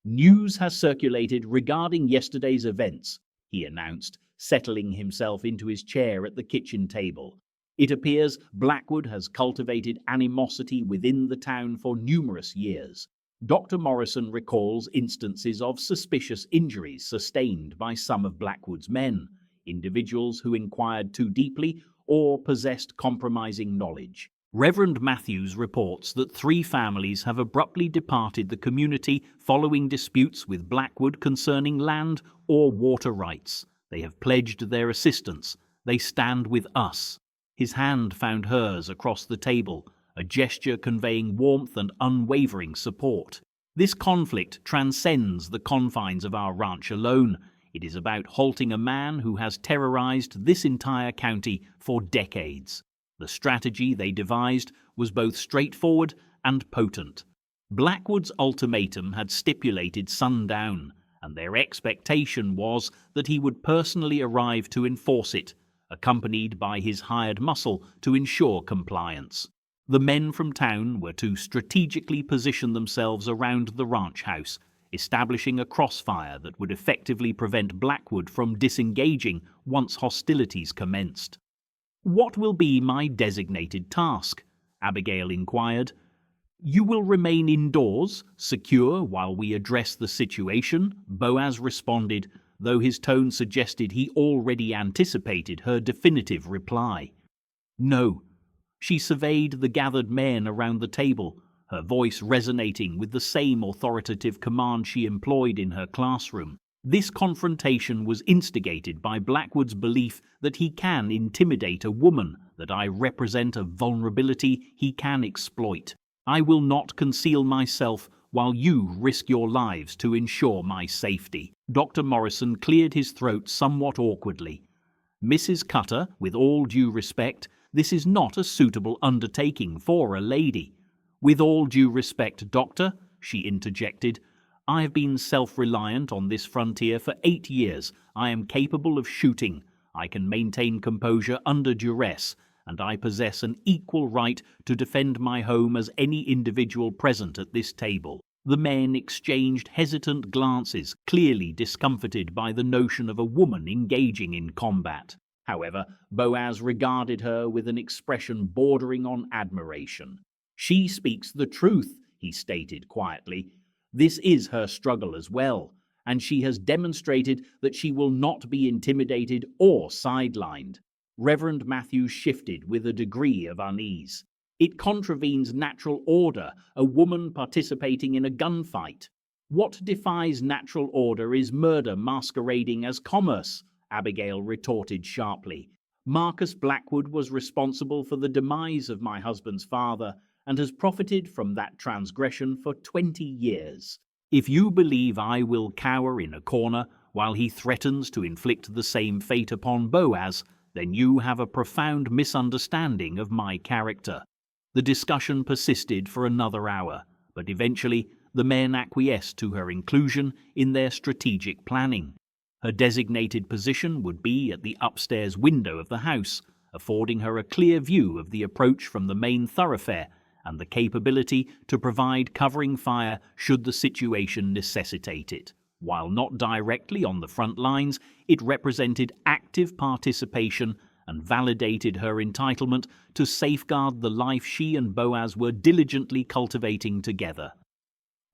"News has circulated regarding yesterday's events," he announced, settling himself into his chair at the kitchen table. "It appears Blackwood has cultivated animosity within the town for numerous years. Dr. Morrison recalls instances of suspicious injuries sustained by some of Blackwood's men, individuals who inquired too deeply or possessed compromising knowledge. Reverend Matthews reports that 3 families have abruptly departed the community following disputes with Blackwood concerning land or water rights. They have pledged their assistance. They stand with us." His hand found hers across the table, a gesture conveying warmth and unwavering support. "This conflict transcends the confines of our ranch alone. It is about halting a man who has terrorized this entire county for decades. The strategy they devised was both straightforward and potent. Blackwood's ultimatum had stipulated sundown, and their expectation was that he would personally arrive to enforce it, accompanied by his hired muscle to ensure compliance. The men from town were to strategically position themselves around the ranch house, establishing a crossfire that would effectively prevent Blackwood from disengaging once hostilities commenced. "What will be my designated task?" Abigail inquired. "You will remain indoors, secure, while we address the situation," Boaz responded, though his tone suggested he already anticipated her definitive reply. "No." She surveyed the gathered men around the table, her voice resonating with the same authoritative command she employed in her classroom. This confrontation was instigated by Blackwood's belief that he can intimidate a woman, that I represent a vulnerability he can exploit. "I will not conceal myself while you risk your lives to ensure my safety." Dr. Morrison cleared his throat somewhat awkwardly. "Mrs. Cutter, with all due respect, this is not a suitable undertaking for a lady." "With all due respect, Doctor," she interjected, "I have been self-reliant on this frontier for 8 years. I am capable of shooting. I can maintain composure under duress, and I possess an equal right to defend my home as any individual present at this table." The men exchanged hesitant glances, clearly discomfited by the notion of a woman engaging in combat. However, Boaz regarded her with an expression bordering on admiration. "She speaks the truth," he stated quietly. "This is her struggle as well, and she has demonstrated that she will not be intimidated or sidelined." Reverend Matthews shifted with a degree of unease. "It contravenes natural order, a woman participating in a gunfight." "What defies natural order is murder masquerading as commerce," Abigail retorted sharply. "Marcus Blackwood was responsible for the demise of my husband's father and has profited from that transgression for 20 years. If you believe I will cower in a corner while he threatens to inflict the same fate upon Boaz, then you have a profound misunderstanding of my character." The discussion persisted for another hour, but eventually the men acquiesced to her inclusion in their strategic planning. Her designated position would be at the upstairs window of the house, affording her a clear view of the approach from the main thoroughfare and the capability to provide covering fire should the situation necessitate it. While not directly on the front lines, it represented active participation and validated her entitlement to safeguard the life she and Boaz were diligently cultivating together.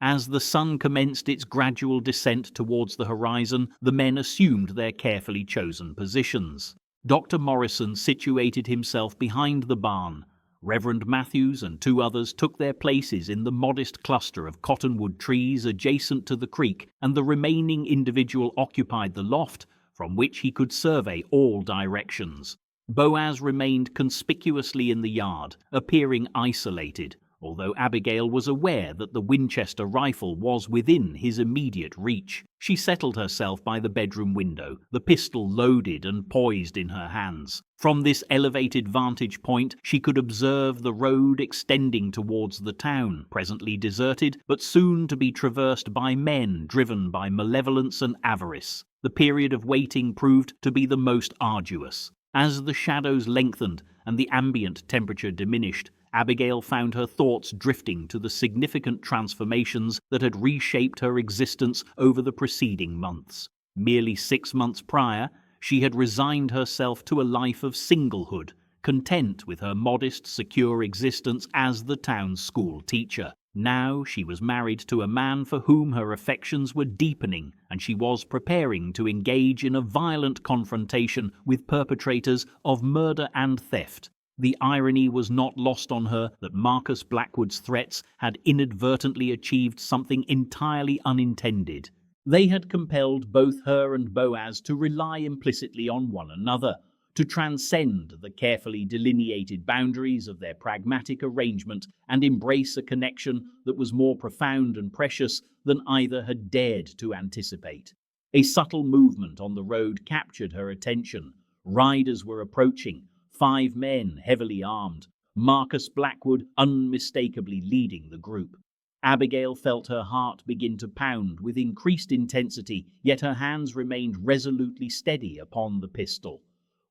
As the sun commenced its gradual descent towards the horizon, the men assumed their carefully chosen positions. Dr. Morrison situated himself behind the barn. Reverend Matthews and 2 others took their places in the modest cluster of cottonwood trees adjacent to the creek, and the remaining individual occupied the loft, from which he could survey all directions. Boaz remained conspicuously in the yard, appearing isolated, although Abigail was aware that the Winchester rifle was within his immediate reach. She settled herself by the bedroom window, the pistol loaded and poised in her hands. From this elevated vantage point, she could observe the road extending towards the town, presently deserted, but soon to be traversed by men driven by malevolence and avarice. The period of waiting proved to be the most arduous. As the shadows lengthened and the ambient temperature diminished, Abigail found her thoughts drifting to the significant transformations that had reshaped her existence over the preceding months. Merely 6 months prior, she had resigned herself to a life of singlehood, content with her modest, secure existence as the town's school teacher. Now she was married to a man for whom her affections were deepening, and she was preparing to engage in a violent confrontation with perpetrators of murder and theft. The irony was not lost on her that Marcus Blackwood's threats had inadvertently achieved something entirely unintended. They had compelled both her and Boaz to rely implicitly on one another, to transcend the carefully delineated boundaries of their pragmatic arrangement and embrace a connection that was more profound and precious than either had dared to anticipate. A subtle movement on the road captured her attention. Riders were approaching, 5 men heavily armed, Marcus Blackwood unmistakably leading the group. Abigail felt her heart begin to pound with increased intensity, yet her hands remained resolutely steady upon the pistol.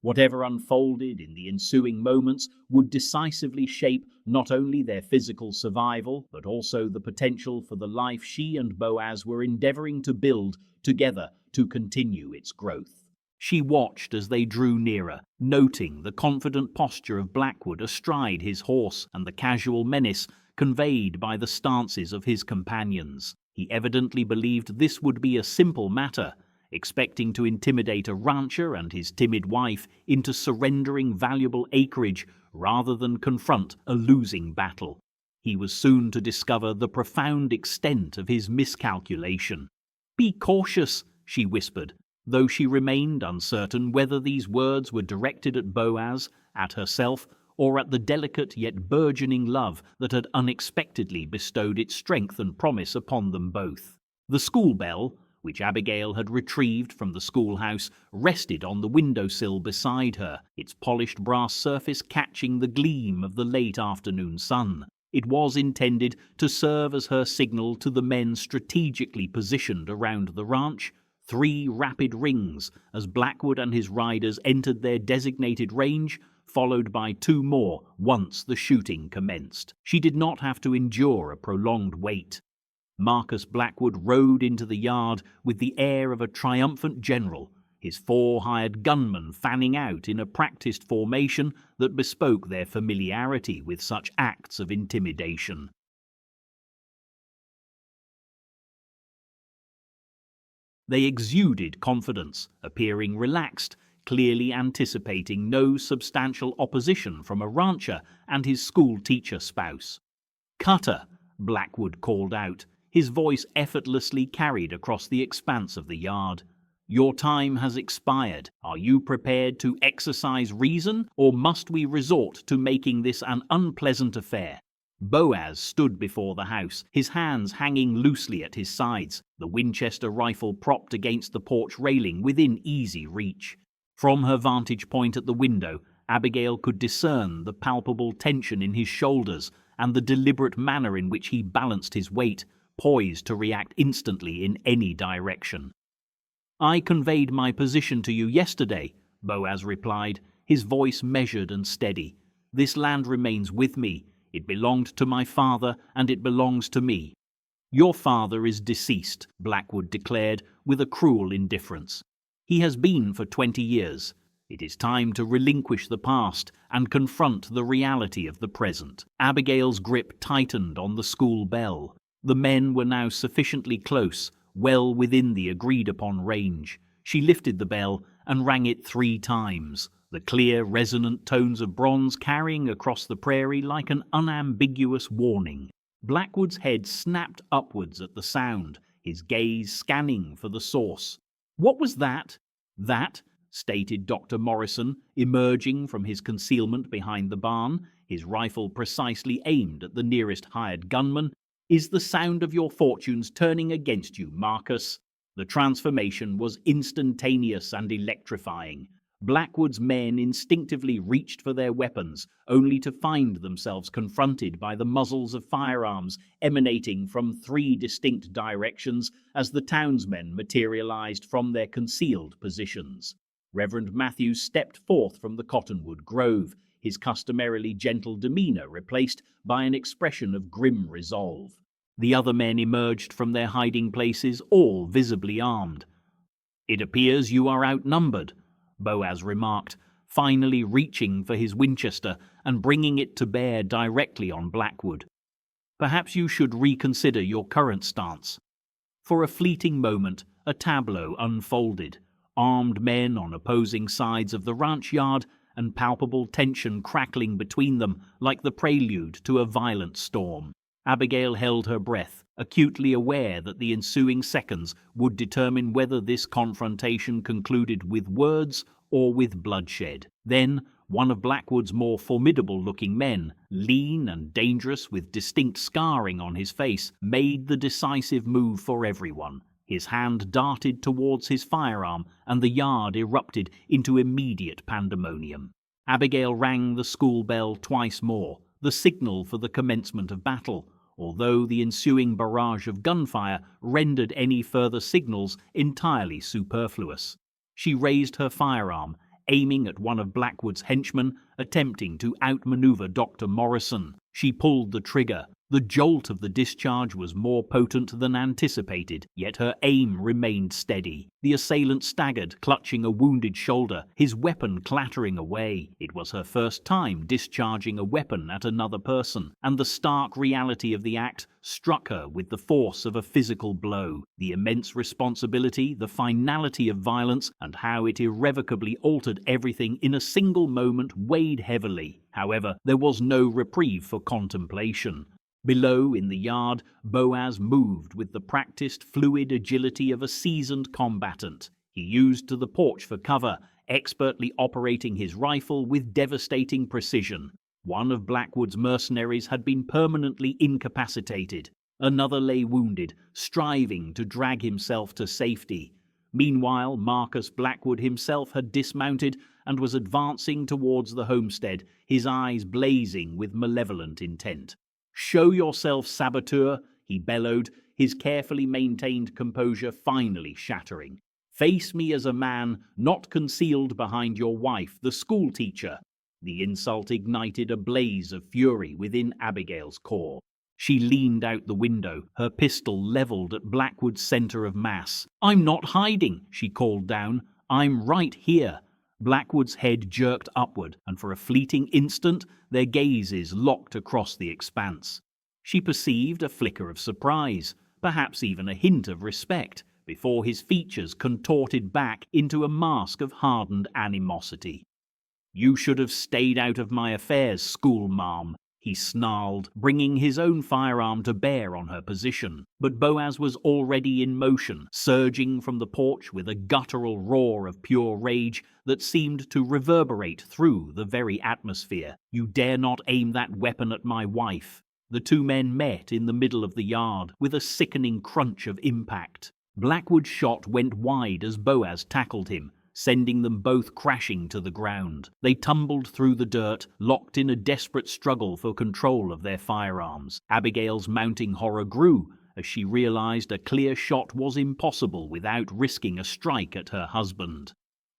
Whatever unfolded in the ensuing moments would decisively shape not only their physical survival, but also the potential for the life she and Boaz were endeavoring to build together to continue its growth. She watched as they drew nearer, noting the confident posture of Blackwood astride his horse and the casual menace conveyed by the stances of his companions. He evidently believed this would be a simple matter, expecting to intimidate a rancher and his timid wife into surrendering valuable acreage rather than confront a losing battle. He was soon to discover the profound extent of his miscalculation. "Be cautious," she whispered, though she remained uncertain whether these words were directed at Boaz, at herself, or at the delicate yet burgeoning love that had unexpectedly bestowed its strength and promise upon them both. The school bell, which Abigail had retrieved from the schoolhouse, rested on the windowsill beside her, its polished brass surface catching the gleam of the late afternoon sun. It was intended to serve as her signal to the men strategically positioned around the ranch. 3 rapid rings as Blackwood and his riders entered their designated range, followed by 2 more once the shooting commenced. She did not have to endure a prolonged wait. Marcus Blackwood rode into the yard with the air of a triumphant general, his 4 hired gunmen fanning out in a practiced formation that bespoke their familiarity with such acts of intimidation. They exuded confidence, appearing relaxed, clearly anticipating no substantial opposition from a rancher and his school-teacher spouse. "Cutter," Blackwood called out, his voice effortlessly carried across the expanse of the yard. "Your time has expired. Are you prepared to exercise reason, or must we resort to making this an unpleasant affair?" Boaz stood before the house, his hands hanging loosely at his sides, the Winchester rifle propped against the porch railing within easy reach. From her vantage point at the window, Abigail could discern the palpable tension in his shoulders and the deliberate manner in which he balanced his weight, poised to react instantly in any direction. "I conveyed my position to you yesterday," Boaz replied, his voice measured and steady. "This land remains with me. It belonged to my father, and it belongs to me." "Your father is deceased," Blackwood declared with a cruel indifference. "He has been for 20 years. It is time to relinquish the past and confront the reality of the present." Abigail's grip tightened on the school bell. The men were now sufficiently close, well within the agreed-upon range. She lifted the bell and rang it 3 times, the clear, resonant tones of bronze carrying across the prairie like an unambiguous warning. Blackwood's head snapped upwards at the sound, his gaze scanning for the source. "What was that?" "That," stated Dr. Morrison, emerging from his concealment behind the barn, his rifle precisely aimed at the nearest hired gunman, "is the sound of your fortunes turning against you, Marcus." The transformation was instantaneous and electrifying. Blackwood's men instinctively reached for their weapons, only to find themselves confronted by the muzzles of firearms emanating from 3 distinct directions as the townsmen materialized from their concealed positions. Reverend Matthews stepped forth from the cottonwood grove, his customarily gentle demeanor replaced by an expression of grim resolve. The other men emerged from their hiding places, all visibly armed. "It appears you are outnumbered," Boaz remarked, finally reaching for his Winchester and bringing it to bear directly on Blackwood. "Perhaps you should reconsider your current stance." For a fleeting moment, a tableau unfolded. Armed men on opposing sides of the ranch yard, and palpable tension crackling between them like the prelude to a violent storm. Abigail held her breath, acutely aware that the ensuing seconds would determine whether this confrontation concluded with words or with bloodshed. Then, one of Blackwood's more formidable-looking men, lean and dangerous with distinct scarring on his face, made the decisive move for everyone. His hand darted towards his firearm, and the yard erupted into immediate pandemonium. Abigail rang the school bell twice more, the signal for the commencement of battle, although the ensuing barrage of gunfire rendered any further signals entirely superfluous. She raised her firearm, aiming at one of Blackwood's henchmen, attempting to outmaneuver Dr. Morrison. She pulled the trigger, The jolt of the discharge was more potent than anticipated, yet her aim remained steady. The assailant staggered, clutching a wounded shoulder, his weapon clattering away. It was her first time discharging a weapon at another person, and the stark reality of the act struck her with the force of a physical blow. The immense responsibility, the finality of violence, and how it irrevocably altered everything in a single moment weighed heavily. However, there was no reprieve for contemplation. Below, in the yard, Boaz moved with the practiced, fluid agility of a seasoned combatant. He used the porch for cover, expertly operating his rifle with devastating precision. One of Blackwood's mercenaries had been permanently incapacitated. Another lay wounded, striving to drag himself to safety. Meanwhile, Marcus Blackwood himself had dismounted and was advancing towards the homestead, his eyes blazing with malevolent intent. "Show yourself, saboteur," he bellowed, his carefully maintained composure finally shattering. "Face me as a man, not concealed behind your wife, the schoolteacher." The insult ignited a blaze of fury within Abigail's core. She leaned out the window, her pistol leveled at Blackwood's center of mass. "I'm not hiding," she called down. "I'm right here." Blackwood's head jerked upward, and for a fleeting instant their gazes locked across the expanse. She perceived a flicker of surprise, perhaps even a hint of respect, before his features contorted back into a mask of hardened animosity. "You should have stayed out of my affairs, schoolmarm," he snarled, bringing his own firearm to bear on her position. But Boaz was already in motion, surging from the porch with a guttural roar of pure rage that seemed to reverberate through the very atmosphere. "You dare not aim that weapon at my wife." The two men met in the middle of the yard, with a sickening crunch of impact. Blackwood's shot went wide as Boaz tackled him, sending them both crashing to the ground. They tumbled through the dirt, locked in a desperate struggle for control of their firearms. Abigail's mounting horror grew as she realized a clear shot was impossible without risking a strike at her husband.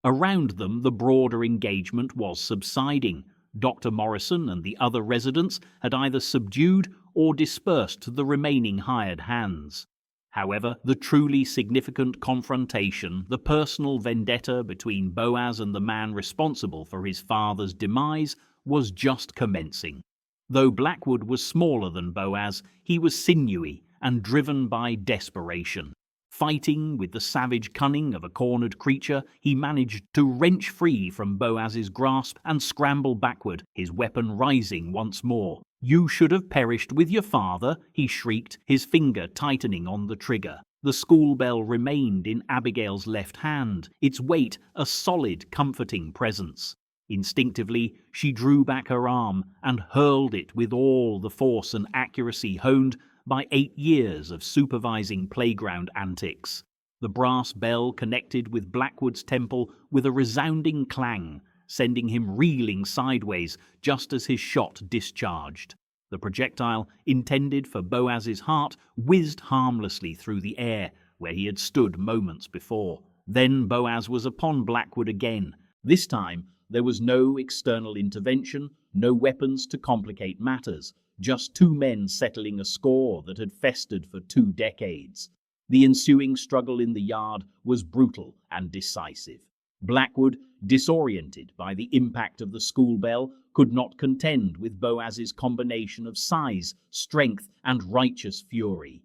Around them, the broader engagement was subsiding. Dr. Morrison and the other residents had either subdued or dispersed the remaining hired hands. However, the truly significant confrontation, the personal vendetta between Boaz and the man responsible for his father's demise, was just commencing. Though Blackwood was smaller than Boaz, he was sinewy and driven by desperation. Fighting with the savage cunning of a cornered creature, he managed to wrench free from Boaz's grasp and scramble backward, his weapon rising once more. "You should have perished with your father," he shrieked, his finger tightening on the trigger. The school bell remained in Abigail's left hand, its weight a solid, comforting presence. Instinctively, she drew back her arm and hurled it with all the force and accuracy honed by 8 years of supervising playground antics. The brass bell connected with Blackwood's temple with a resounding clang, sending him reeling sideways just as his shot discharged. The projectile, intended for Boaz's heart, whizzed harmlessly through the air where he had stood moments before. Then Boaz was upon Blackwood again. This time there was no external intervention, no weapons to complicate matters, just two men settling a score that had festered for 2 decades. The ensuing struggle in the yard was brutal and decisive. Blackwood, disoriented by the impact of the school bell, could not contend with Boaz's combination of size, strength, and righteous fury.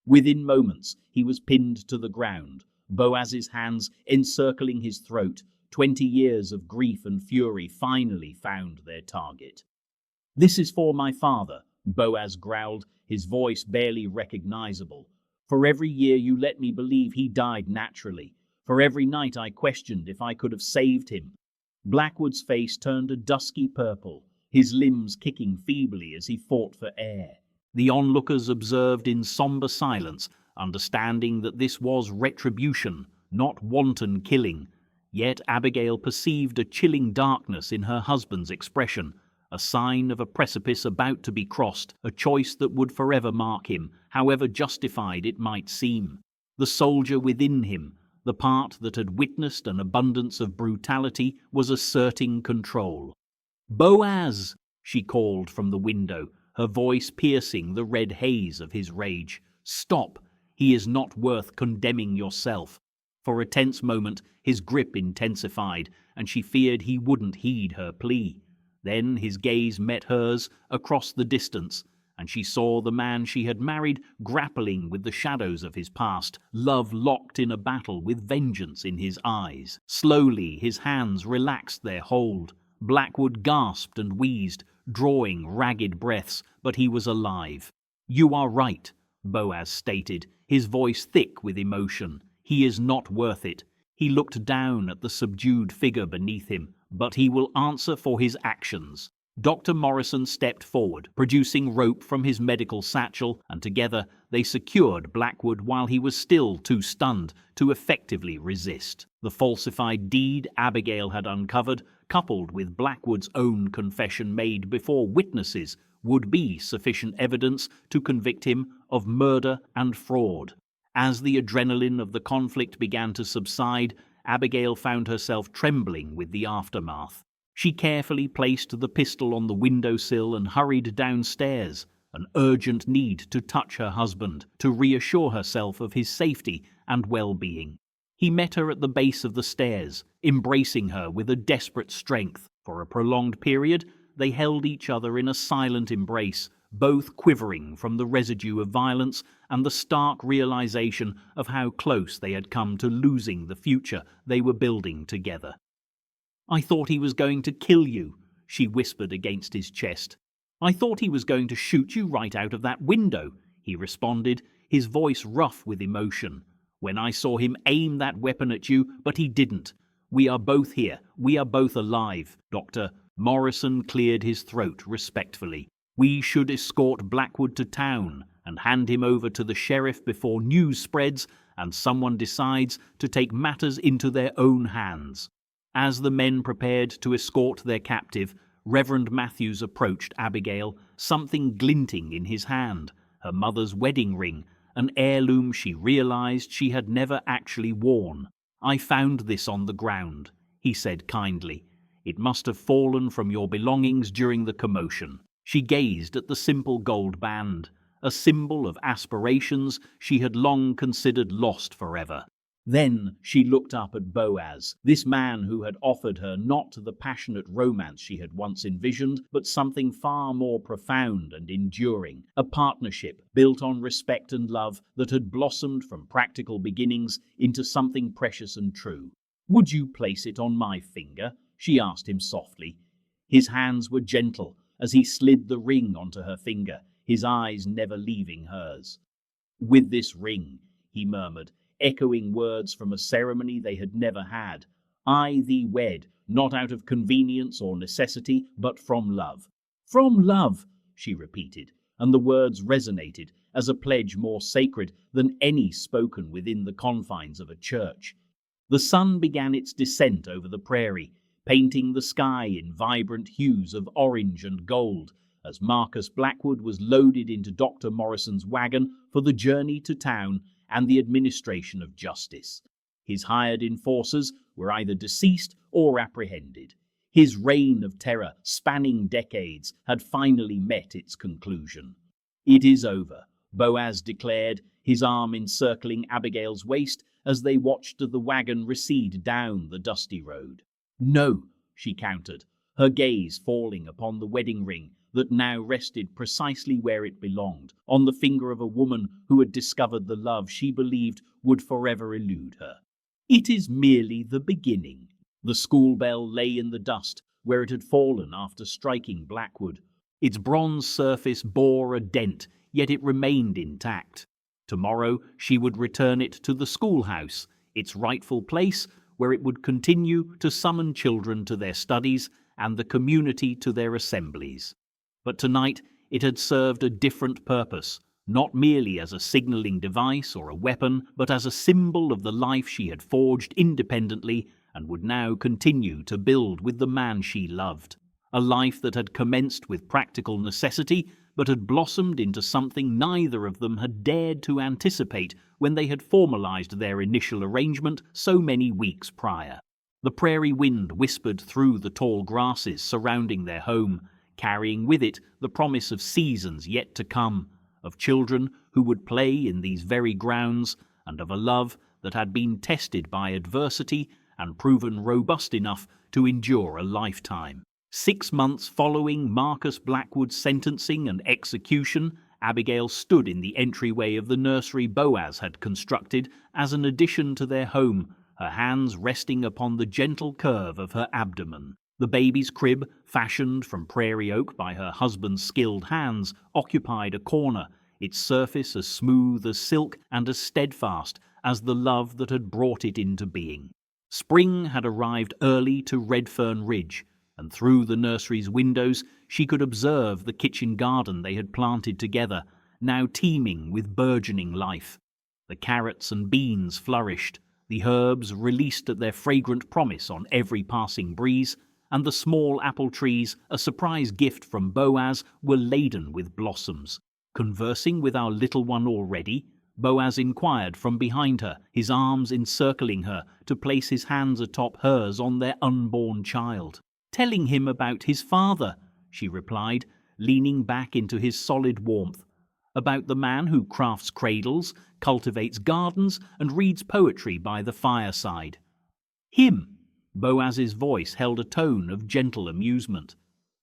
Within moments, he was pinned to the ground, Boaz's hands encircling his throat. 20 years of grief and fury finally found their target. "This is for my father," Boaz growled, his voice barely recognizable. "For every year you let me believe he died naturally. For every night I questioned if I could have saved him." Blackwood's face turned a dusky purple, his limbs kicking feebly as he fought for air. The onlookers observed in somber silence, understanding that this was retribution, not wanton killing. Yet Abigail perceived a chilling darkness in her husband's expression, a sign of a precipice about to be crossed, a choice that would forever mark him, however justified it might seem. The soldier within him, the part that had witnessed an abundance of brutality, was asserting control. "Boaz!" she called from the window, her voice piercing the red haze of his rage. "Stop! He is not worth condemning yourself." For a tense moment, his grip intensified, and she feared he wouldn't heed her plea. Then his gaze met hers across the distance, and she saw the man she had married grappling with the shadows of his past, love locked in a battle with vengeance in his eyes. Slowly his hands relaxed their hold. Blackwood gasped and wheezed, drawing ragged breaths, but he was alive. "You are right," Boaz stated, his voice thick with emotion. "He is not worth it." He looked down at the subdued figure beneath him, "but he will answer for his actions." Dr. Morrison stepped forward, producing rope from his medical satchel, and together they secured Blackwood while he was still too stunned to effectively resist. The falsified deed Abigail had uncovered, coupled with Blackwood's own confession made before witnesses, would be sufficient evidence to convict him of murder and fraud. As the adrenaline of the conflict began to subside, Abigail found herself trembling with the aftermath. She carefully placed the pistol on the windowsill and hurried downstairs, an urgent need to touch her husband, to reassure herself of his safety and well-being. He met her at the base of the stairs, embracing her with a desperate strength. For a prolonged period, they held each other in a silent embrace, both quivering from the residue of violence and the stark realization of how close they had come to losing the future they were building together. "I thought he was going to kill you," she whispered against his chest. "I thought he was going to shoot you right out of that window," he responded, his voice rough with emotion. "When I saw him aim that weapon at you, but he didn't. We are both here. We are both alive." Dr. Morrison cleared his throat respectfully. "We should escort Blackwood to town and hand him over to the sheriff before news spreads and someone decides to take matters into their own hands." As the men prepared to escort their captive, Reverend Matthews approached Abigail, something glinting in his hand, her mother's wedding ring, an heirloom she realized she had never actually worn. "I found this on the ground," he said kindly. "It must have fallen from your belongings during the commotion." She gazed at the simple gold band, a symbol of aspirations she had long considered lost forever. Then she looked up at Boaz, this man who had offered her not the passionate romance she had once envisioned, but something far more profound and enduring, a partnership built on respect and love that had blossomed from practical beginnings into something precious and true. "Would you place it on my finger?" she asked him softly. His hands were gentle as he slid the ring onto her finger, his eyes never leaving hers. "With this ring," he murmured, echoing words from a ceremony they had never had. "I thee wed, not out of convenience or necessity, but from love." "From love," she repeated, and the words resonated as a pledge more sacred than any spoken within the confines of a church. The sun began its descent over the prairie, painting the sky in vibrant hues of orange and gold, as Marcus Blackwood was loaded into Dr. Morrison's wagon for the journey to town and the administration of justice. His hired enforcers were either deceased or apprehended. His reign of terror, spanning decades, had finally met its conclusion. "It is over," Boaz declared, his arm encircling Abigail's waist as they watched the wagon recede down the dusty road. "No," she countered, her gaze falling upon the wedding ring that now rested precisely where it belonged, on the finger of a woman who had discovered the love she believed would forever elude her. "It is merely the beginning." The school bell lay in the dust where it had fallen after striking Blackwood. Its bronze surface bore a dent, yet it remained intact. Tomorrow she would return it to the schoolhouse, its rightful place where it would continue to summon children to their studies and the community to their assemblies. But tonight it had served a different purpose, not merely as a signaling device or a weapon, but as a symbol of the life she had forged independently and would now continue to build with the man she loved. A life that had commenced with practical necessity, but had blossomed into something neither of them had dared to anticipate when they had formalized their initial arrangement so many weeks prior. The prairie wind whispered through the tall grasses surrounding their home, carrying with it the promise of seasons yet to come, of children who would play in these very grounds, and of a love that had been tested by adversity and proven robust enough to endure a lifetime. 6 months following Marcus Blackwood's sentencing and execution, Abigail stood in the entryway of the nursery Boaz had constructed as an addition to their home, her hands resting upon the gentle curve of her abdomen. The baby's crib, fashioned from prairie oak by her husband's skilled hands, occupied a corner, its surface as smooth as silk and as steadfast as the love that had brought it into being. Spring had arrived early to Redfern Ridge, and through the nursery's windows she could observe the kitchen garden they had planted together, now teeming with burgeoning life. The carrots and beans flourished, the herbs released at their fragrant promise on every passing breeze, and the small apple trees, a surprise gift from Boaz, were laden with blossoms. Conversing with our little one already? Boaz inquired from behind her, his arms encircling her to place his hands atop hers on their unborn child. Telling him about his father, she replied, leaning back into his solid warmth. About the man who crafts cradles, cultivates gardens, and reads poetry by the fireside. Him. Boaz's voice held a tone of gentle amusement.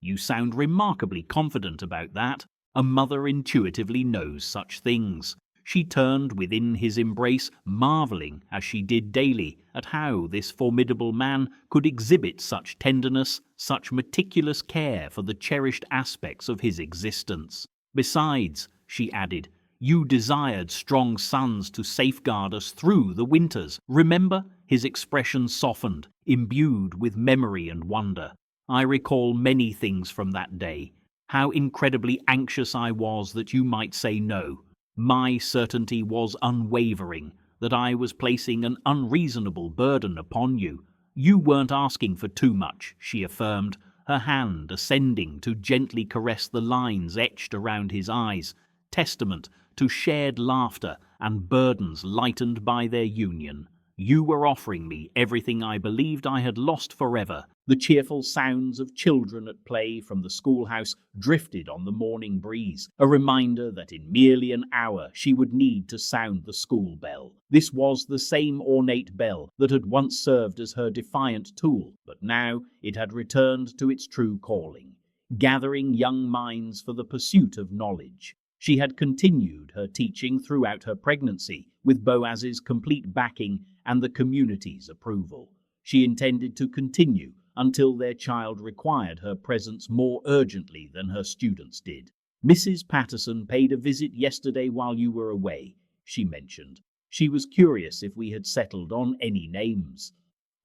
You sound remarkably confident about that. A mother intuitively knows such things. She turned within his embrace, marveling, as she did daily, at how this formidable man could exhibit such tenderness, such meticulous care for the cherished aspects of his existence. Besides, she added, you desired strong sons to safeguard us through the winters. Remember? His expression softened, imbued with memory and wonder. I recall many things from that day. How incredibly anxious I was that you might say no. My certainty was unwavering, that I was placing an unreasonable burden upon you. You weren't asking for too much, she affirmed, her hand ascending to gently caress the lines etched around his eyes, testament to shared laughter and burdens lightened by their union. You were offering me everything I believed I had lost forever. The cheerful sounds of children at play from the schoolhouse drifted on the morning breeze, a reminder that in merely an hour she would need to sound the school bell. This was the same ornate bell that had once served as her defiant tool, but now it had returned to its true calling, gathering young minds for the pursuit of knowledge. She had continued her teaching throughout her pregnancy, with Boaz's complete backing and the community's approval. She intended to continue until their child required her presence more urgently than her students did. Mrs. Patterson paid a visit yesterday while you were away, she mentioned. She was curious if we had settled on any names.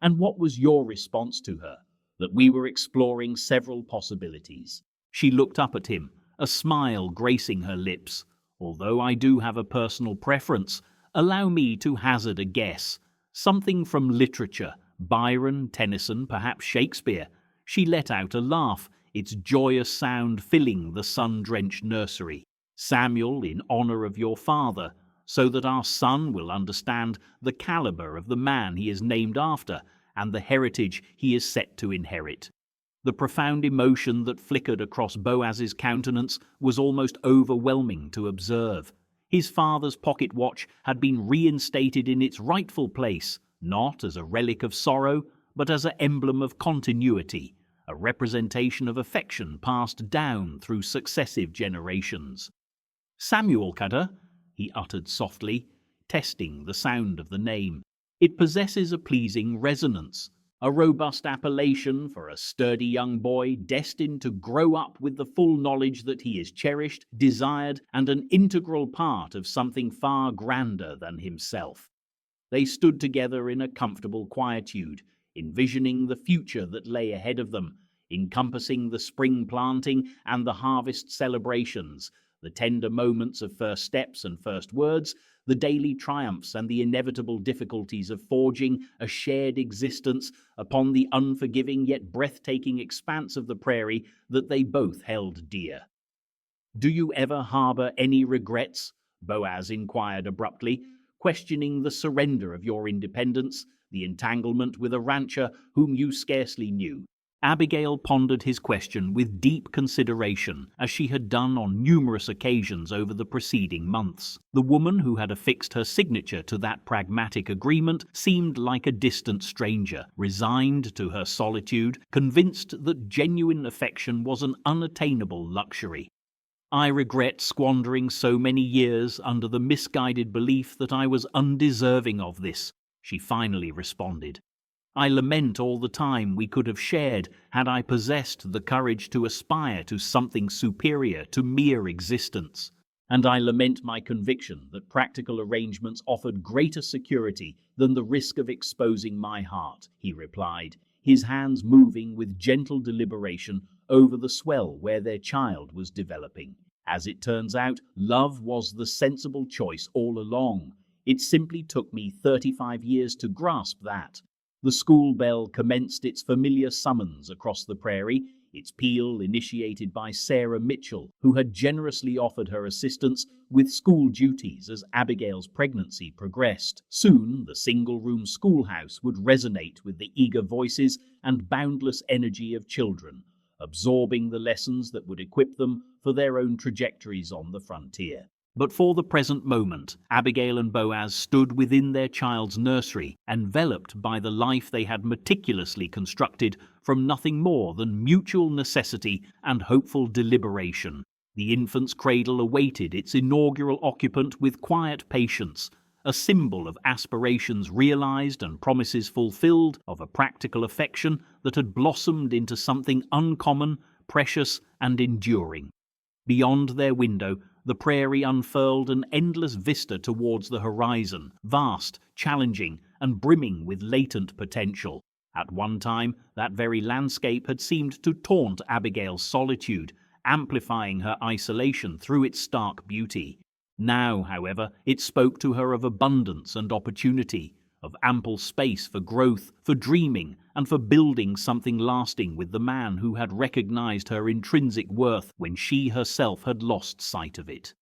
And what was your response to her? That we were exploring several possibilities. She looked up at him, a smile gracing her lips. Although I do have a personal preference, allow me to hazard a guess. Something from literature, Byron, Tennyson, perhaps Shakespeare. She let out a laugh, its joyous sound filling the sun-drenched nursery. Samuel, in honor of your father, so that our son will understand the caliber of the man he is named after and the heritage he is set to inherit. The profound emotion that flickered across Boaz's countenance was almost overwhelming to observe. His father's pocket watch had been reinstated in its rightful place, not as a relic of sorrow, but as an emblem of continuity, a representation of affection passed down through successive generations. Samuel Cutter, he uttered softly, testing the sound of the name. It possesses a pleasing resonance, a robust appellation for a sturdy young boy destined to grow up with the full knowledge that he is cherished, desired, and an integral part of something far grander than himself. They stood together in a comfortable quietude, envisioning the future that lay ahead of them, encompassing the spring planting and the harvest celebrations, the tender moments of first steps and first words, the daily triumphs and the inevitable difficulties of forging a shared existence upon the unforgiving yet breathtaking expanse of the prairie that they both held dear. Do you ever harbor any regrets? Boaz inquired abruptly, questioning the surrender of your independence, the entanglement with a rancher whom you scarcely knew. Abigail pondered his question with deep consideration, as she had done on numerous occasions over the preceding months. The woman who had affixed her signature to that pragmatic agreement seemed like a distant stranger, resigned to her solitude, convinced that genuine affection was an unattainable luxury. "I regret squandering so many years under the misguided belief that I was undeserving of this," she finally responded. "I lament all the time we could have shared had I possessed the courage to aspire to something superior to mere existence. And I lament my conviction that practical arrangements offered greater security than the risk of exposing my heart," he replied, his hands moving with gentle deliberation over the swell where their child was developing. "As it turns out, love was the sensible choice all along. It simply took me 35 years to grasp that." The school bell commenced its familiar summons across the prairie, its peal initiated by Sarah Mitchell, who had generously offered her assistance with school duties as Abigail's pregnancy progressed. Soon, the single-room schoolhouse would resonate with the eager voices and boundless energy of children, absorbing the lessons that would equip them for their own trajectories on the frontier. But for the present moment, Abigail and Boaz stood within their child's nursery, enveloped by the life they had meticulously constructed from nothing more than mutual necessity and hopeful deliberation. The infant's cradle awaited its inaugural occupant with quiet patience, a symbol of aspirations realized and promises fulfilled, of a practical affection that had blossomed into something uncommon, precious, and enduring. Beyond their window, the prairie unfurled an endless vista towards the horizon, vast, challenging, and brimming with latent potential. At one time, that very landscape had seemed to taunt Abigail's solitude, amplifying her isolation through its stark beauty. Now, however, it spoke to her of abundance and opportunity, of ample space for growth, for dreaming, and for building something lasting with the man who had recognized her intrinsic worth when she herself had lost sight of it.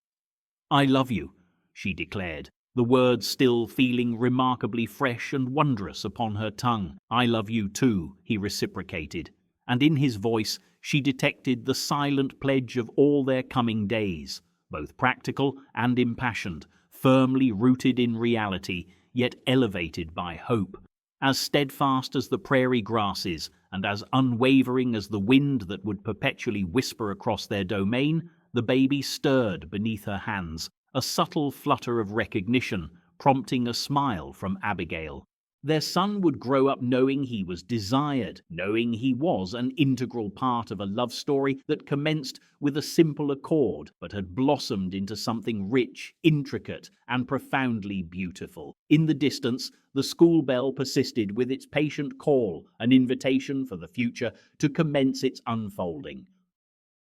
"I love you," she declared, the words still feeling remarkably fresh and wondrous upon her tongue. "I love you too," he reciprocated, and in his voice she detected the silent pledge of all their coming days, both practical and impassioned, firmly rooted in reality, yet elevated by hope. As steadfast as the prairie grasses, and as unwavering as the wind that would perpetually whisper across their domain, the baby stirred beneath her hands, a subtle flutter of recognition, prompting a smile from Abigail. Their son would grow up knowing he was desired, knowing he was an integral part of a love story that commenced with a simple accord, but had blossomed into something rich, intricate, and profoundly beautiful. In the distance, the school bell persisted with its patient call, an invitation for the future to commence its unfolding.